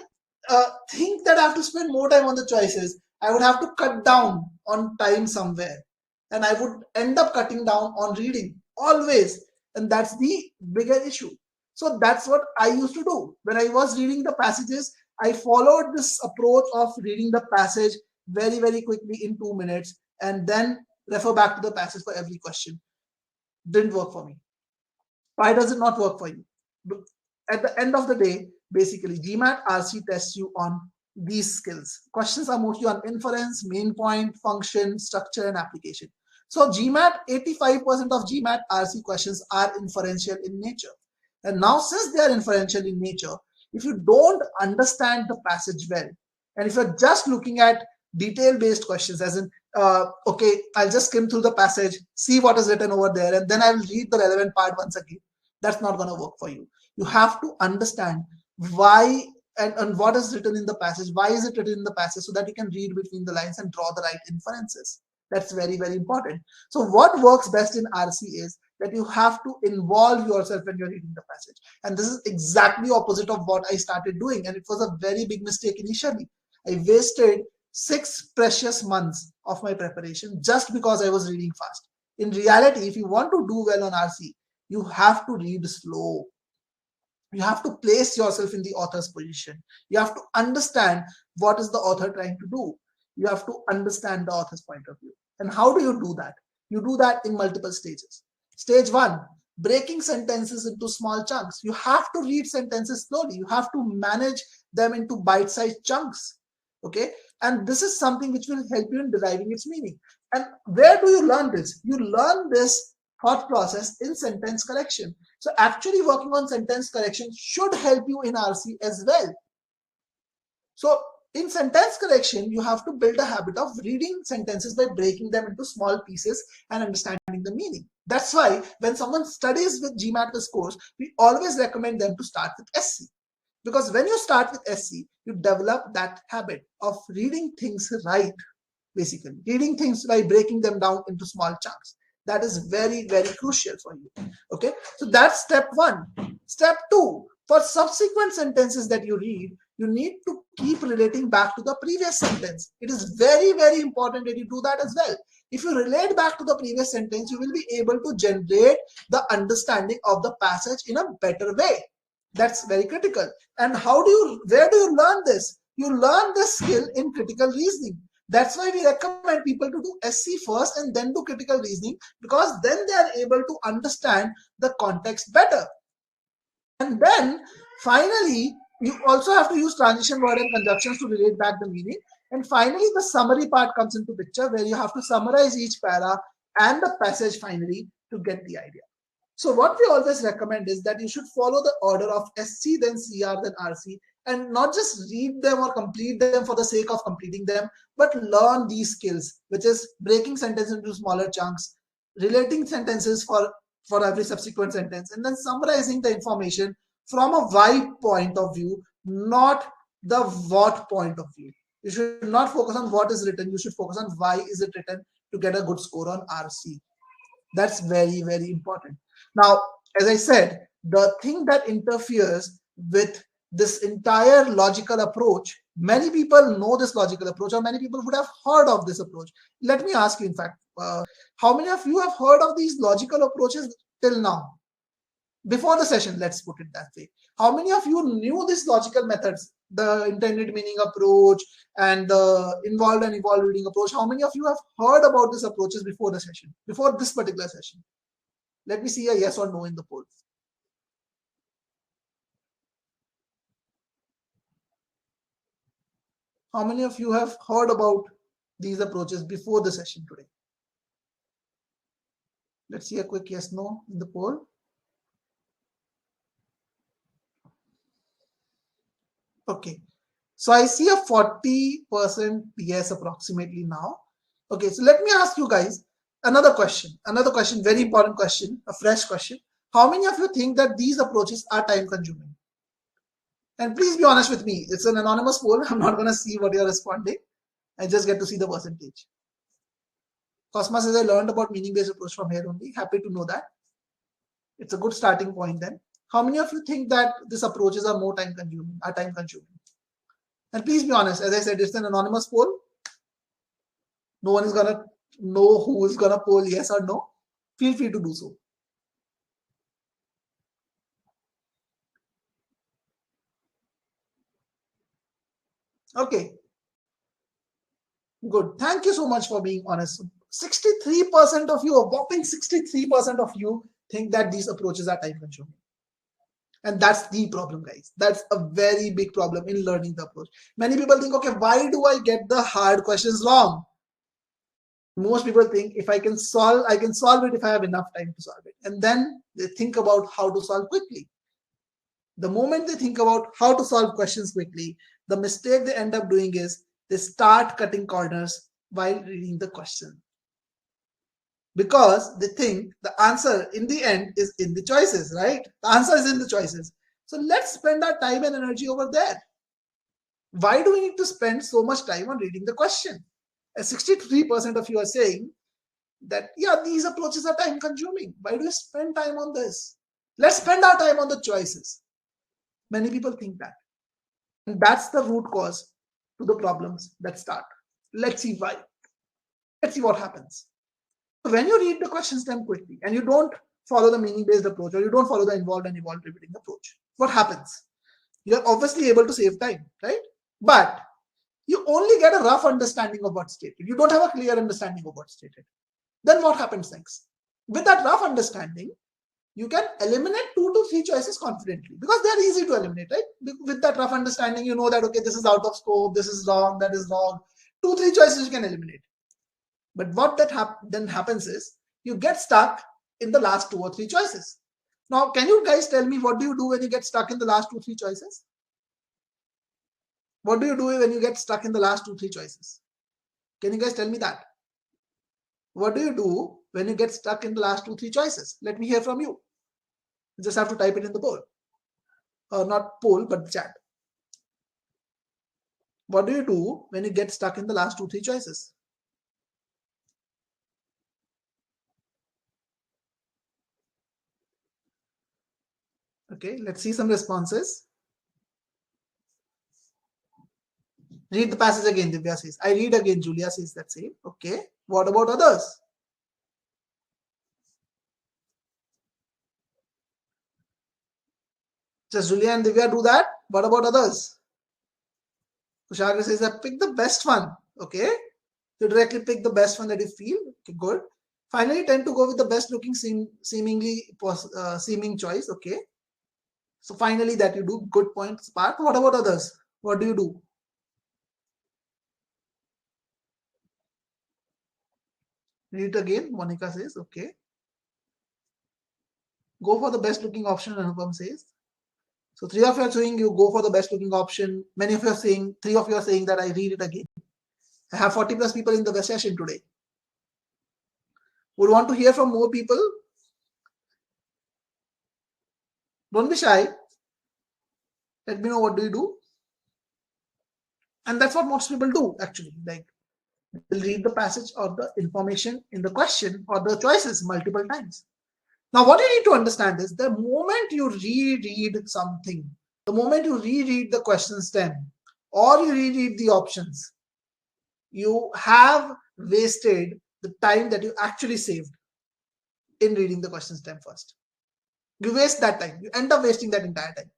[SPEAKER 1] think that I have to spend more time on the choices, I would have to cut down on time somewhere. And I would end up cutting down on reading. Always. And that's the bigger issue. So that's what I used to do. When I was reading the passages, I followed this approach of reading the passage very, very quickly in 2 minutes and then refer back to the passage for every question. Didn't work for me. Why does it not work for you? At the end of the day, basically, GMAT RC tests you on these skills. Questions are mostly on inference, main point, function, structure, and application. So GMAT, 85% of GMAT RC questions are inferential in nature. And now, since they are inferential in nature, if you don't understand the passage well, and if you're just looking at detail-based questions, as in, okay, I'll just skim through the passage, see what is written over there, and then I will read the relevant part once again, that's not going to work for you. You have to understand why and what is written in the passage, why is it written in the passage, so that you can read between the lines and draw the right inferences. That's very, very important. So what works best in RC is that you have to involve yourself when you're reading the passage. And this is exactly opposite of what I started doing. And it was a very big mistake initially. I wasted 6 precious months of my preparation just because I was reading fast. In reality, if you want to do well on RC, you have to read slow. You have to place yourself in the author's position. You have to understand what is the author trying to do. You have to understand the author's point of view. And how do you do that? You do that in multiple stages. Stage 1, breaking sentences into small chunks. You have to read sentences slowly. You have to manage them into bite-sized chunks. Okay? And this is something which will help you in deriving its meaning. And where do you learn this? You learn this thought process in sentence correction. So actually working on sentence correction should help you in RC as well. So in sentence correction, you have to build a habit of reading sentences by breaking them into small pieces and understanding the meaning. That's why when someone studies with GMAT this course, we always recommend them to start with SC. Because when you start with SC, you develop that habit of reading things right, basically. Reading things by breaking them down into small chunks. That is very, very crucial for you. Okay, so that's step 1. Step 2, for subsequent sentences that you read, you need to keep relating back to the previous sentence. It is very, very important that you do that as well. If you relate back to the previous sentence, you will be able to generate the understanding of the passage in a better way. That's very critical. And where do you learn this? You learn this skill in critical reasoning. That's why we recommend people to do SC first and then do critical reasoning, because then they are able to understand the context better. And then finally, you also have to use transition word and conjunctions to relate back the meaning. And finally, the summary part comes into picture, where you have to summarize each para and the passage finally to get the idea. So what we always recommend is that you should follow the order of SC, then CR, then RC, and not just read them or complete them for the sake of completing them, but learn these skills, which is breaking sentences into smaller chunks, relating sentences for every subsequent sentence, and then summarizing the information from a why point of view, not the what point of view. You should not focus on what is written. You should focus on why is it written to get a good score on RC. That's very, very important. Now, as I said, the thing that interferes with this entire logical approach, many people know this logical approach, or many people would have heard of this approach. Let me ask you, in fact, how many of you have heard of these logical approaches till now? Before the session, let's put it that way. How many of you knew these logical methods, the intended meaning approach and the involved and evolved reading approach? How many of you have heard about these approaches before the session, before this particular session? Let me see a yes or no in the poll. How many of you have heard about these approaches before the session today? Let's see a quick yes, no in the poll. Okay, so I see a 40% yes approximately now. Okay, so let me ask you guys another question, very important question, a fresh question. How many of you think that these approaches are time consuming? And please be honest with me, it's an anonymous poll. I'm not going to see what you're responding. I just get to see the percentage. Cosma says, I learned about meaning-based approach from here only. Happy to know that. It's a good starting point then. How many of you think that these approaches are more time consuming, And please be honest, as I said, it's an anonymous poll. No one is going to know who is going to poll yes or no. Feel free to do so. Okay, good. Thank you so much for being honest. 63% of you, a whopping 63% of you think that these approaches are time consuming. And that's the problem, guys. That's a very big problem in learning the approach. Many people think, okay, why do I get the hard questions wrong? Most people think if I can solve it if I have enough time to solve it. And then they think about how to solve quickly. The moment they think about how to solve questions quickly, the mistake they end up doing is they start cutting corners while reading the question. Because they think the answer in the end is in the choices, right? The answer is in the choices. So let's spend our time and energy over there. Why do we need to spend so much time on reading the question? As 63% of you are saying that, yeah, these approaches are time consuming. Why do we spend time on this? Let's spend our time on the choices. Many people think that. And that's the root cause to the problems that start. Let's see why. Let's see what happens. When you read the question stem quickly and you don't follow the meaning-based approach or you don't follow the involved and evolved repeating approach, what happens? You're obviously able to save time, right? But you only get a rough understanding of what's stated. You don't have a clear understanding of what's stated. Then what happens next? With that rough understanding, you can eliminate 2 to 3 choices confidently because they're easy to eliminate, right? With that rough understanding, you know that, okay, this is out of scope, this is wrong, that is wrong. 2, 3 choices you can eliminate. But what then happens is you get stuck in the last 2 or 3 choices. Now, can you guys tell me what do you do when you get stuck in the last 2, 3 choices? What do you do when you get stuck in the last 2, 3 choices? Can you guys tell me that? What do you do when you get stuck in the last 2, 3 choices? Let me hear from you. You just have to type it in the poll. Not poll, but chat. What do you do when you get stuck in the last 2, 3 choices? Okay, let's see some responses. Read the passage again, Divya says. I read again, Julia says that same. Okay, what about others? Just Julia and Divya do that. What about others? Kushagra says that pick the best one. Okay, you directly pick the best one that you feel. Okay, good. Finally, tend to go with the best looking seeming choice. Okay. So finally that you do. Good point, Spark. What about others? What do you do? Read it again. Monica says, okay. Go for the best looking option, Anupam says. So 3 of you are saying you go for the best looking option. Many of you are saying, 3 of you are saying that I read it again. I have 40 plus people in the session today. Would want to hear from more people. Don't be shy. Let me know what do you do. And that's what most people do actually. Like they'll read the passage or the information in the question or the choices multiple times. Now, what you need to understand is the moment you reread something, the moment you reread the question stem or you reread the options, you have wasted the time that you actually saved in reading the question stem first. You waste that time. You end up wasting that entire time.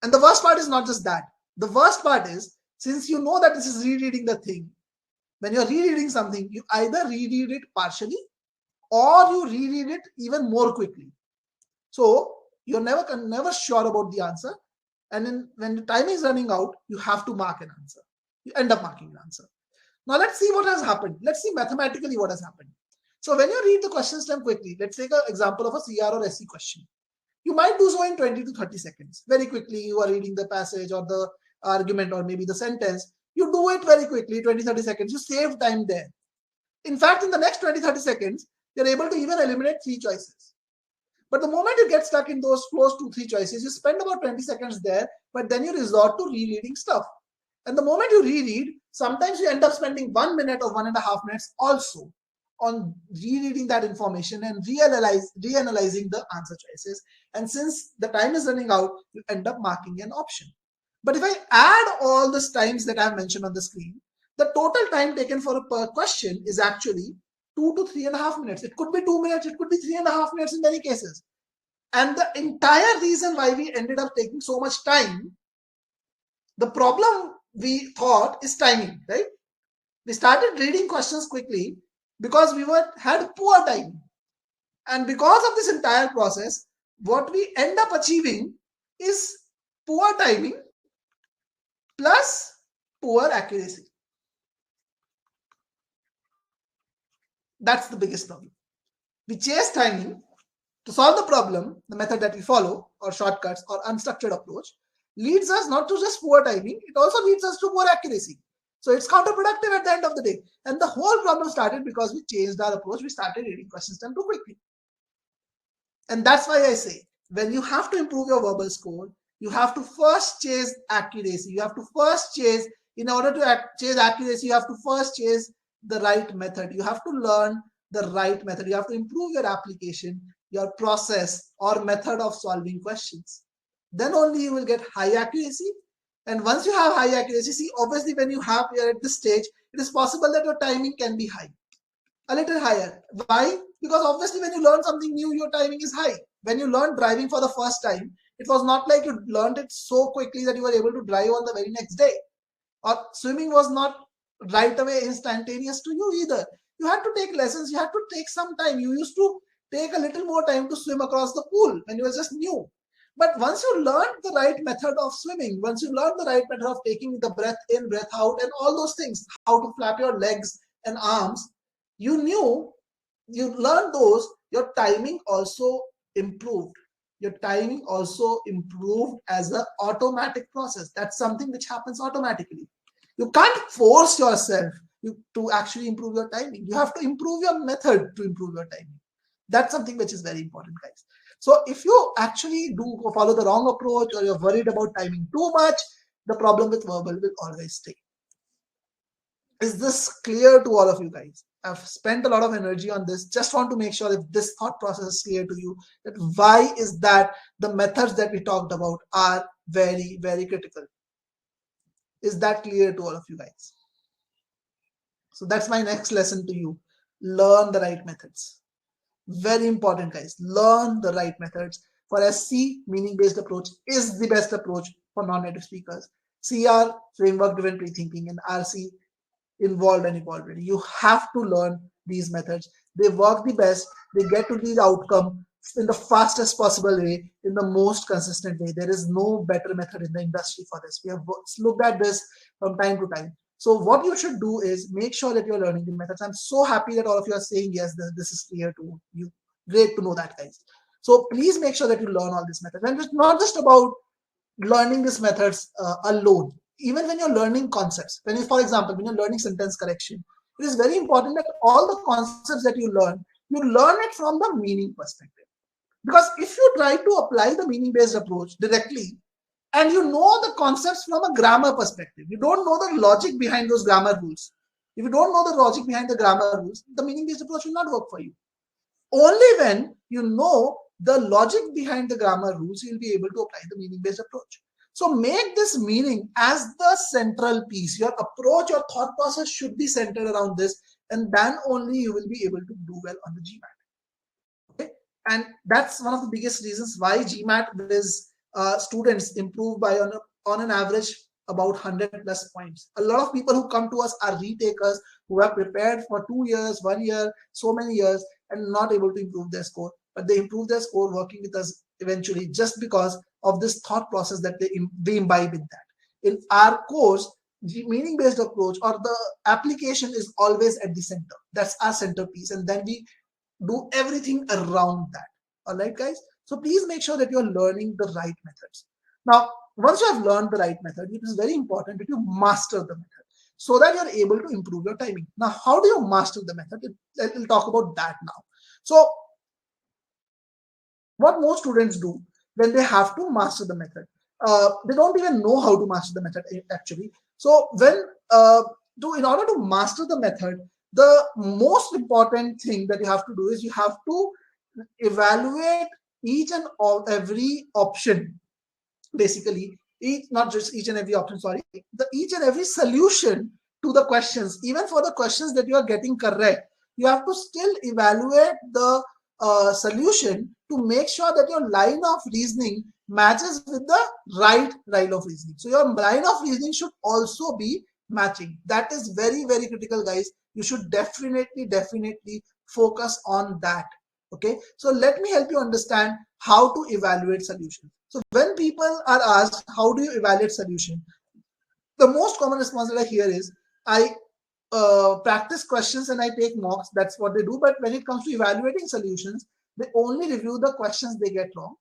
[SPEAKER 1] And the worst part is not just that. The worst part is, since you know that this is rereading the thing, when you're rereading something, you either reread it partially or you reread it even more quickly. So you're never sure about the answer. And then when the time is running out, you have to mark an answer. You end up marking an answer. Now let's see what has happened. Let's see mathematically what has happened. So when you read the question stem quickly, let's take an example of a CR or SC question. You might do so in 20 to 30 seconds. Very quickly, you are reading the passage or the argument or maybe the sentence. You do it very quickly, 20, 30 seconds. You save time there. In fact, in the next 20, 30 seconds, you're able to even eliminate 3 choices. But the moment you get stuck in those close to 3 choices, you spend about 20 seconds there, but then you resort to rereading stuff. And the moment you reread, sometimes you end up spending 1 minute or 1.5 minutes also on rereading that information and reanalyzing the answer choices. And since the time is running out, you end up marking an option. But if I add all these times that I have mentioned on the screen, the total time taken for a per question is actually 2 to 3.5 minutes. It could be 2 minutes, it could be 3.5 minutes in many cases. And the entire reason why we ended up taking so much time, the problem we thought is timing, right? We started reading questions quickly because we had poor timing. And because of this entire process, what we end up achieving is poor timing plus poor accuracy. That's the biggest problem. We chase timing to solve the problem. The method that we follow, or shortcuts or unstructured approach, leads us not to just poor timing, it also leads us to poor accuracy. So it's counterproductive at the end of the day. And the whole problem started because we changed our approach. We started reading questions done too quickly. And that's why I say, when you have to improve your verbal score, you have to first chase accuracy. You have to first chase, in order to chase accuracy, you have to first chase the right method. You have to learn the right method. You have to improve your application, your process or method of solving questions. Then only you will get high accuracy. And once you have high accuracy, see, obviously when you're at this stage, it is possible that your timing can be high, a little higher. Why? Because obviously when you learn something new, your timing is high. When you learned driving for the first time, it was not like you learned it so quickly that you were able to drive on the very next day. Or swimming was not right away instantaneous to you either. You had to take lessons. You had to take some time. You used to take a little more time to swim across the pool when you were just new. But once you learned the right method of swimming, once you learned the right method of taking the breath in, breath out, and all those things, how to flap your legs and arms, you learned those, your timing also improved. Your timing also improved as an automatic process. That's something which happens automatically. You can't force yourself to actually improve your timing. You have to improve your method to improve your timing. That's something which is very important, guys. So if you actually do follow the wrong approach, or you're worried about timing too much, the problem with verbal will always stay. Is this clear to all of you guys? I've spent a lot of energy on this. Just want to make sure if this thought process is clear to you, that why is that the methods that we talked about are very, very critical. Is that clear to all of you guys? So that's my next lesson to you. Learn the right methods. Very important, guys. Learn the right methods. For SC, meaning-based approach is the best approach for non-native speakers. CR, framework-driven pre-thinking, and RC, involved and evolved. You have to learn these methods. They work the best. They get to the outcome in the fastest possible way, in the most consistent way. There is no better method in the industry for this. We have looked at this from time to time. So what you should do is make sure that you're learning the methods. I'm so happy that all of you are saying yes, this is clear to you. Great to know that, guys. So please make sure that you learn all these methods. And it's not just about learning these methods alone. Even when you're learning concepts, for example, when you're learning sentence correction, it is very important that all the concepts that you learn it from the meaning perspective. Because if you try to apply the meaning-based approach directly, and you know the concepts from a grammar perspective, you don't know the logic behind those grammar rules. If you don't know the logic behind the grammar rules, the meaning-based approach will not work for you. Only when you know the logic behind the grammar rules, you'll be able to apply the meaning-based approach. So make this meaning as the central piece. Your approach, your thought process should be centered around this, and then only you will be able to do well on the GMAT. Okay? And that's one of the biggest reasons why GMAT is students improve by on an average about 100 plus points. A lot of people who come to us are retakers who have prepared for 2 years, 1 year, so many years, and not able to improve their score. But they improve their score working with us eventually, just because of this thought process that they imbibe in that. In our course, the meaning-based approach or the application is always at the center. That's our centerpiece, and then we do everything around that. All right, guys? So please make sure that you're learning the right methods. Now, once you have learned the right method, it is very important that you master the method so that you're able to improve your timing. Now, how do you master the method? We'll talk about that now. So what most students do when they have to master the method, they don't even know how to master the method actually. So in order to master the method, the most important thing that you have to do is you have to evaluate each and every option, basically, not just each and every option, sorry, each and every solution to the questions. Even for the questions that you are getting correct, you have to still evaluate the solution to make sure that your line of reasoning matches with the right line of reasoning. So your line of reasoning should also be matching. That is very, very critical, guys. You should definitely focus on that. Okay, so let me help you understand how to evaluate solution. So when people are asked how do you evaluate solution, the most common response that I hear is I practice questions and I take mocks. That's what they do. But when it comes to evaluating solutions, they only review the questions they get wrong,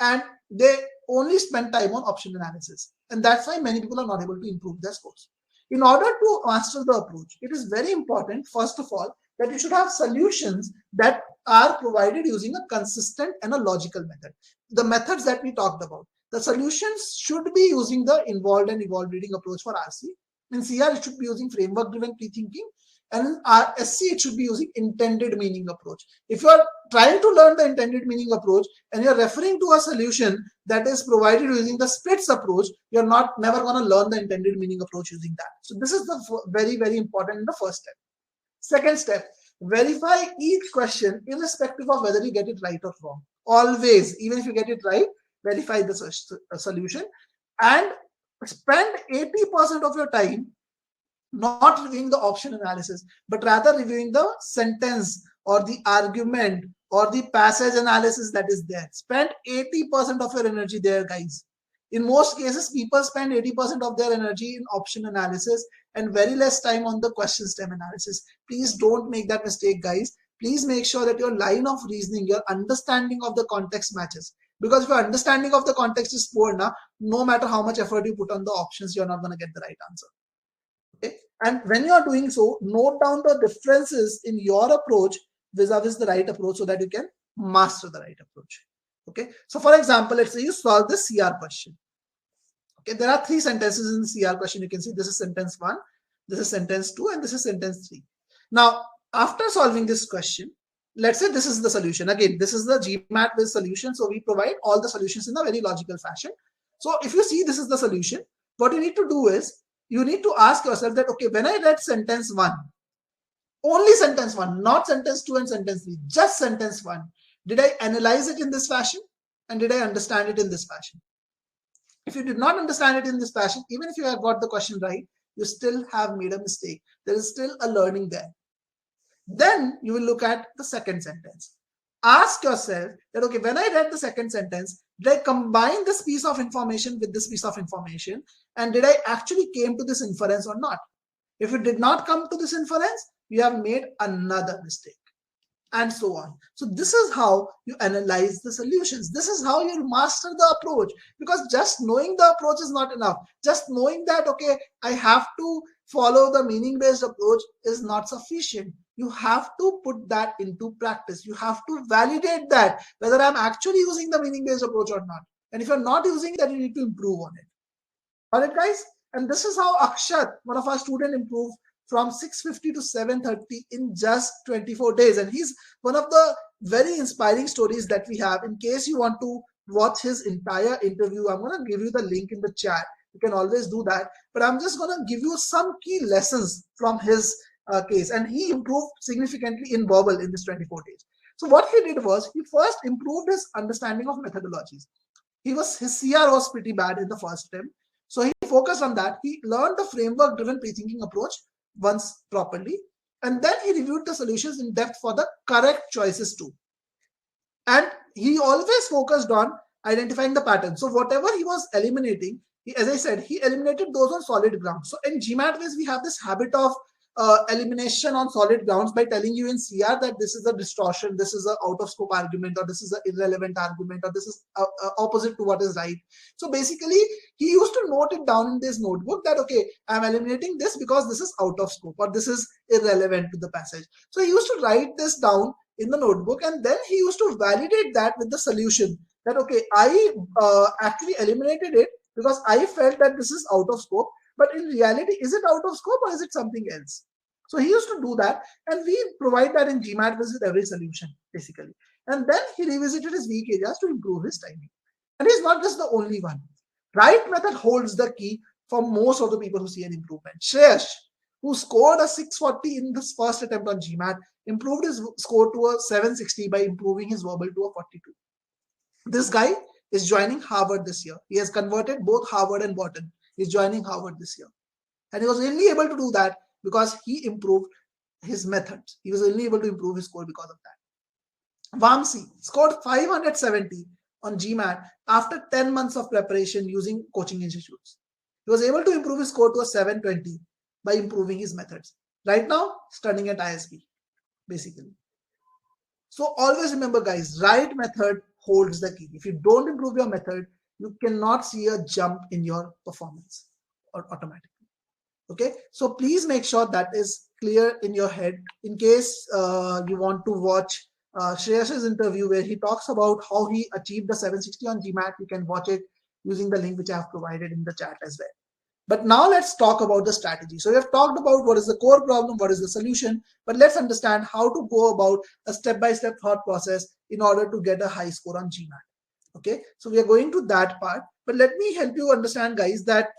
[SPEAKER 1] and they only spend time on option analysis. And that's why many people are not able to improve their scores. In order to master the approach, it is very important, first of all, that you should have solutions that are provided using a consistent and a logical method. The methods that we talked about, the solutions should be using the involved and evolved reading approach for RC. In CR, it should be using framework-driven pre-thinking, and in SC, it should be using intended meaning approach. If you are trying to learn the intended meaning approach and you're referring to a solution that is provided using the splits approach, you're never going to learn the intended meaning approach using that. So this is the very, very important in the first step. Second step, verify each question irrespective of whether you get it right or wrong. Always, even if you get it right, verify the solution, and spend 80% of your time not reviewing the option analysis, but rather reviewing the sentence or the argument or the passage analysis that is there. Spend 80% of your energy there, guys. In most cases, people spend 80% of their energy in option analysis and very less time on the question stem analysis. Please don't make that mistake, guys. Please make sure that your line of reasoning, your understanding of the context matches. Because if your understanding of the context is poor, no matter how much effort you put on the options, you're not going to get the right answer. Okay? And when you are doing so, note down the differences in your approach vis-a-vis the right approach so that you can master the right approach. Okay, so for example, let's say you solve the CR question. Okay, there are 3 sentences in the CR question. You can see this is sentence 1, this is sentence 2, and this is sentence 3. Now, after solving this question, let's say this is the solution. Again, this is the GMAT solution. So we provide all the solutions in a very logical fashion. So if you see this is the solution, what you need to do is you need to ask yourself that, okay, when I read sentence 1, only sentence 1, not sentence 2 and sentence 3, just sentence 1, did I analyze it in this fashion? And did I understand it in this fashion? If you did not understand it in this fashion, even if you have got the question right, you still have made a mistake. There is still a learning there. Then you will look at the second sentence. Ask yourself that, okay, when I read the second sentence, did I combine this piece of information with this piece of information? And did I actually came to this inference or not? If you did not come to this inference, you have made another mistake. And so on. So this is how you analyze the solutions. This is how you master the approach, because just knowing the approach is not enough. Just knowing that, okay, I have to follow the meaning-based approach is not sufficient. You have to put that into practice. You have to validate that whether I'm actually using the meaning-based approach or not. And if you're not using it, then you need to improve on it. All right, guys. And this is how Akshat, one of our students, improved from 650 to 730 in just 24 days. And he's one of the very inspiring stories that we have. In case you want to watch his entire interview, I'm going to give you the link in the chat. You can always do that. But I'm just going to give you some key lessons from his case. And he improved significantly in verbal in this 24 days. So what he did was he first improved his understanding of methodologies. His CR was pretty bad in the first attempt. So he focused on that. He learned the framework-driven pre-thinking approach once properly, and then he reviewed the solutions in depth for the correct choices too. And he always focused on identifying the pattern. So whatever he was eliminating, as I said, he eliminated those on solid ground. So in GMATVERBAL, we have this habit of elimination on solid grounds by telling you in CR that this is a distortion, this is an out of scope argument, or this is an irrelevant argument, or this is opposite to what is right. So basically, he used to note it down in this notebook that, okay, I'm eliminating this because this is out of scope or this is irrelevant to the passage. So he used to write this down in the notebook, and then he used to validate that with the solution that, okay, I actually eliminated it because I felt that this is out of scope. But in reality, is it out of scope or is it something else? So he used to do that, and we provide that in GMAT with every solution, basically. And then he revisited his weak areas to improve his timing. And he's not just the only one. Right method holds the key for most of the people who see an improvement. Shreyash, who scored a 640 in this first attempt on GMAT, improved his score to a 760 by improving his verbal to a 42. This guy is joining Harvard this year. He has converted both Harvard and Wharton. He's joining Harvard this year. And he was only able to do that because he improved his methods. He was only able to improve his score because of that. Vamsi scored 570 on GMAT after 10 months of preparation using coaching institutes. He was able to improve his score to a 720 by improving his methods. Right now, studying at ISB, basically. So always remember, guys, right method holds the key. If you don't improve your method, you cannot see a jump in your performance or automatically. Okay, so please make sure that is clear in your head. In case you want to watch Shreyas's interview where he talks about how he achieved the 760 on GMAT, you can watch it using the link which I have provided in the chat as well. But now let's talk about the strategy. So we have talked about what is the core problem, what is the solution, but let's understand how to go about a step-by-step thought process in order to get a high score on GMAT. Okay, so we are going to that part, but let me help you understand, guys, that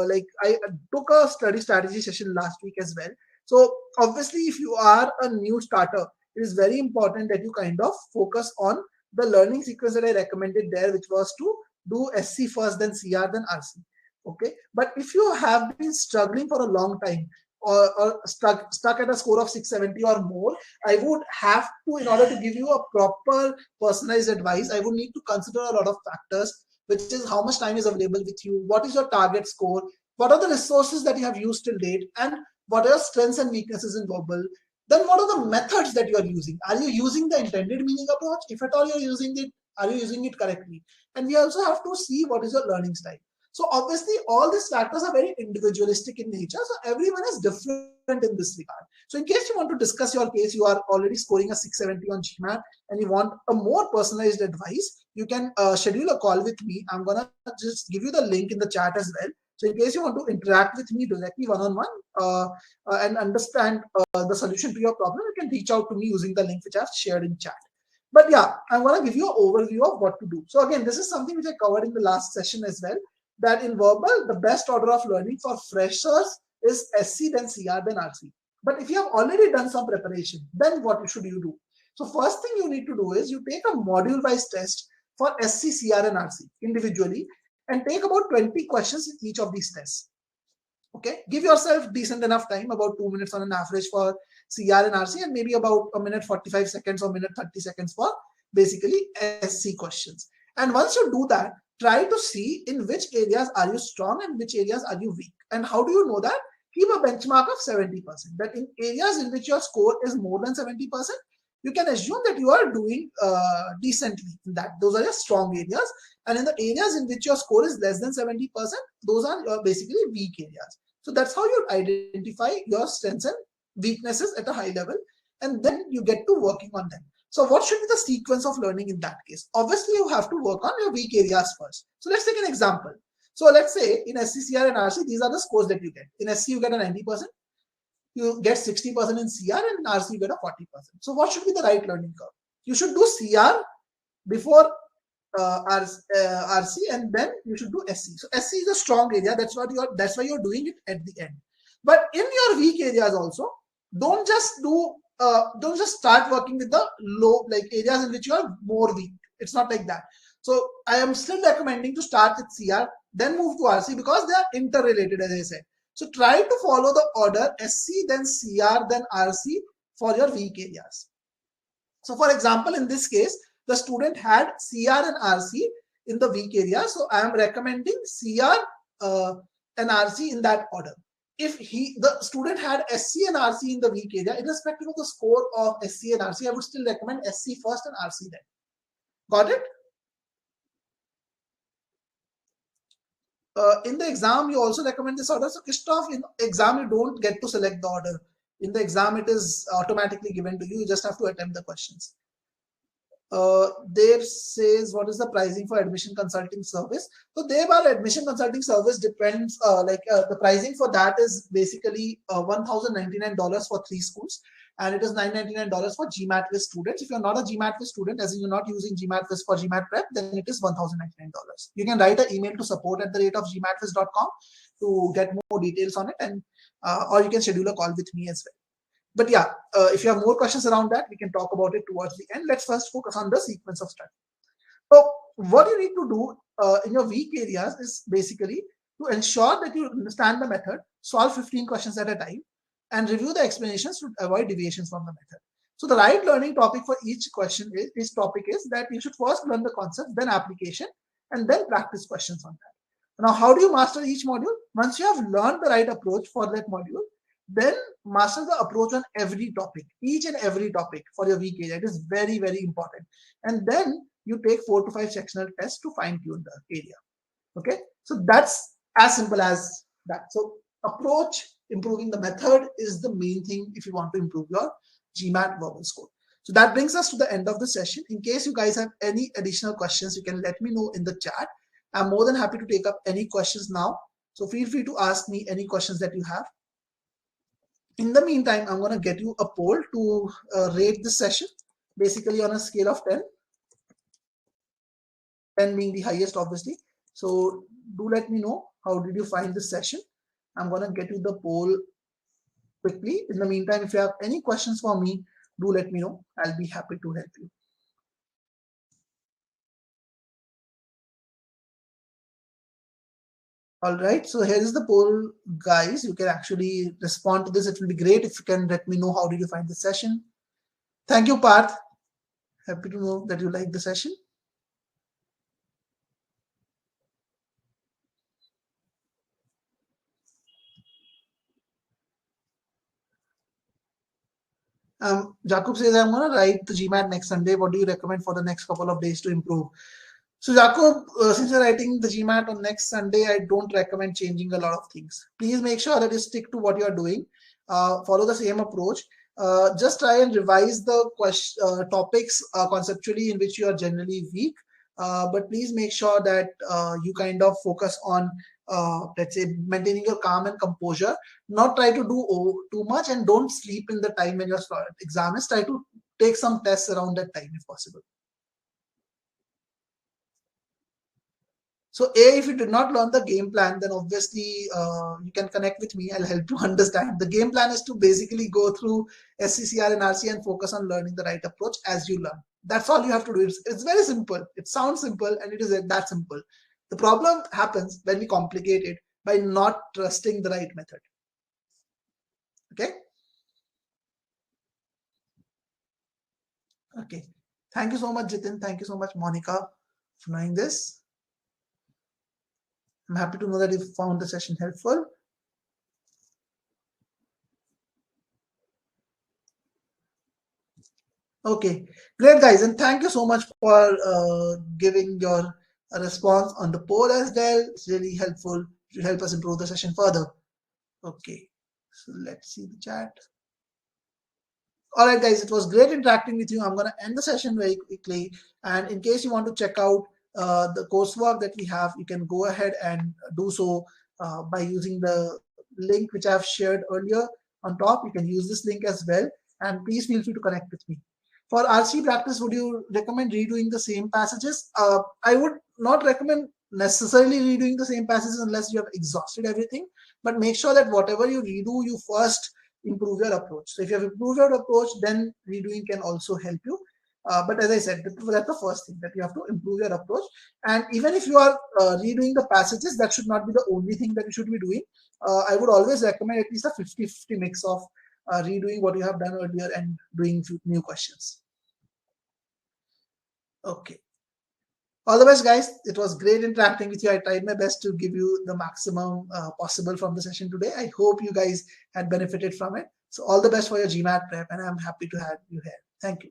[SPEAKER 1] like I took a study strategy session last week as well. So obviously, if you are a new starter, it is very important that you kind of focus on the learning sequence that I recommended there, which was to do SC first, then CR, then RC. Okay, but if you have been struggling for a long time or stuck at a score of 670 or more, I would have to, in order to give you a proper personalized advice, I would need to consider a lot of factors, which is how much time is available with you, what is your target score, what are the resources that you have used till date, and what are your strengths and weaknesses in verbal. Then what are the methods that you are using? Are you using the intended meaning approach? If at all you're using it, are you using it correctly? And we also have to see what is your learning style. So obviously, all these factors are very individualistic in nature. So everyone is different in this regard. So in case you want to discuss your case, you are already scoring a 670 on GMAT and you want a more personalized advice, you can schedule a call with me. I'm going to just give you the link in the chat as well. So in case you want to interact with me directly one-on-one and understand the solution to your problem, you can reach out to me using the link which I've shared in chat. But yeah, I'm going to give you an overview of what to do. So again, this is something which I covered in the last session as well, that in verbal, the best order of learning for freshers is SC, then CR, then RC. But if you have already done some preparation, then what should you do? So first thing you need to do is you take a module-wise test for SC, CR, and RC individually and take about 20 questions in each of these tests. Okay, give yourself decent enough time, about 2 minutes on an average for CR and RC, and maybe about a minute 45 seconds or minute 30 seconds for basically SC questions. And once you do that, try to see in which areas are you strong and which areas are you weak. And how do you know that? Keep a benchmark of 70%. That in areas in which your score is more than 70%, you can assume that you are doing decently in that. Those are your strong areas. And in the areas in which your score is less than 70%, those are your basically weak areas. So that's how you identify your strengths and weaknesses at a high level. And then you get to working on them. So what should be the sequence of learning in that case? Obviously, you have to work on your weak areas first. So let's take an example. So let's say in SC, CR, and RC, these are the scores that you get. In SC, you get a 90%. You get 60% in CR, and in RC, you get a 40%. So what should be the right learning curve? You should do CR before RC, and then you should do SC. So SC is a strong area. That's why you're doing it at the end. But in your weak areas also, don't just start working with the low, like areas in which you are more weak. It's not like that. So I am still recommending to start with CR, then move to RC because they are interrelated, as I said. So try to follow the order SC, then CR, then RC for your weak areas. So for example, in this case, the student had CR and RC in the weak area. So I am recommending CR and RC in that order. If the student had SC and RC in the weak area, irrespective of the score of SC and RC, I would still recommend SC first and RC then. Got it? In the exam, you also recommend this order. So Christoph, in exam, you don't get to select the order. In the exam, it is automatically given to you. You just have to attempt the questions. There says, what is the pricing for admission consulting service? So there are admission consulting service depends, the pricing for that is basically $1,099 for 3 schools. And it is $999 for GMATVERBAL students. If you're not a GMATVERBAL student, as in you're not using GMATVERBAL for GMAT prep, then it is $1,099. You can write an email to support@gmatvers.com to get more details on it, and or you can schedule a call with me as well. But yeah, if you have more questions around that, we can talk about it towards the end. Let's first focus on the sequence of study. So what you need to do in your weak areas is basically to ensure that you understand the method, solve 15 questions at a time, and review the explanations to avoid deviations from the method. So the right learning topic for each question is that you should first learn the concept, then application, and then practice questions on that. Now, how do you master each module? Once you have learned the right approach for that module, then master the approach on every topic, each and every topic for your weak area. It is very, very important. And then you take 4 to 5 sectional tests to fine tune the area. Okay, so that's as simple as that. So approach, improving the method is the main thing if you want to improve your GMAT verbal score. So that brings us to the end of the session. In case you guys have any additional questions, you can let me know in the chat. I'm more than happy to take up any questions now. So feel free to ask me any questions that you have. In the meantime, I'm going to get you a poll to rate this session, basically on a scale of 10. 10 being the highest, obviously. So do let me know how did you find this session. I'm going to get you the poll quickly. In the meantime, if you have any questions for me, do let me know. I'll be happy to help you. All right, so here is the poll, guys. You can actually respond to this. It will be great if you can let me know how did you find the session. Thank you, Parth. Happy to know that you like the session. Jacob says, I'm going to write the GMAT next Sunday. What do you recommend for the next couple of days to improve? So Jacob, since you're writing the GMAT on next Sunday, I don't recommend changing a lot of things. Please make sure that you stick to what you're doing. Follow the same approach. Just try and revise the topics conceptually in which you are generally weak. But please make sure that you kind of focus on, let's say, maintaining your calm and composure. Not try to do too much, and don't sleep in the time when your exam is. Try to take some tests around that time if possible. So if you did not learn the game plan, then obviously you can connect with me. I'll help you understand. The game plan is to basically go through SCCR and RC and focus on learning the right approach as you learn. That's all you have to do. It's very simple. It sounds simple, and it is that simple. The problem happens when we complicate it by not trusting the right method. Okay? Okay. Thank you so much, Jitin. Thank you so much, Monica, for knowing this. I'm happy to know that you found the session helpful. Okay, great, guys, and thank you so much for giving your response on the poll as well. It's really helpful to help us improve the session further. Okay, so let's see the chat. All right, guys, it was great interacting with you. I'm going to end the session very quickly, and in case you want to check out the coursework that we have, you can go ahead and do so by using the link which I've shared earlier on top. You can use this link as well, and please feel free to connect with me. For RC practice, would you recommend redoing the same passages? I would not recommend necessarily redoing the same passages unless you have exhausted everything, but make sure that whatever you redo, you first improve your approach. So if you have improved your approach, then redoing can also help you. But as I said, that's the first thing, that you have to improve your approach. And even if you are redoing the passages, that should not be the only thing that you should be doing. I would always recommend at least a 50-50 mix of redoing what you have done earlier and doing new questions. Okay. All the best, guys. It was great interacting with you. I tried my best to give you the maximum possible from the session today. I hope you guys had benefited from it. So all the best for your GMAT prep, and I'm happy to have you here. Thank you.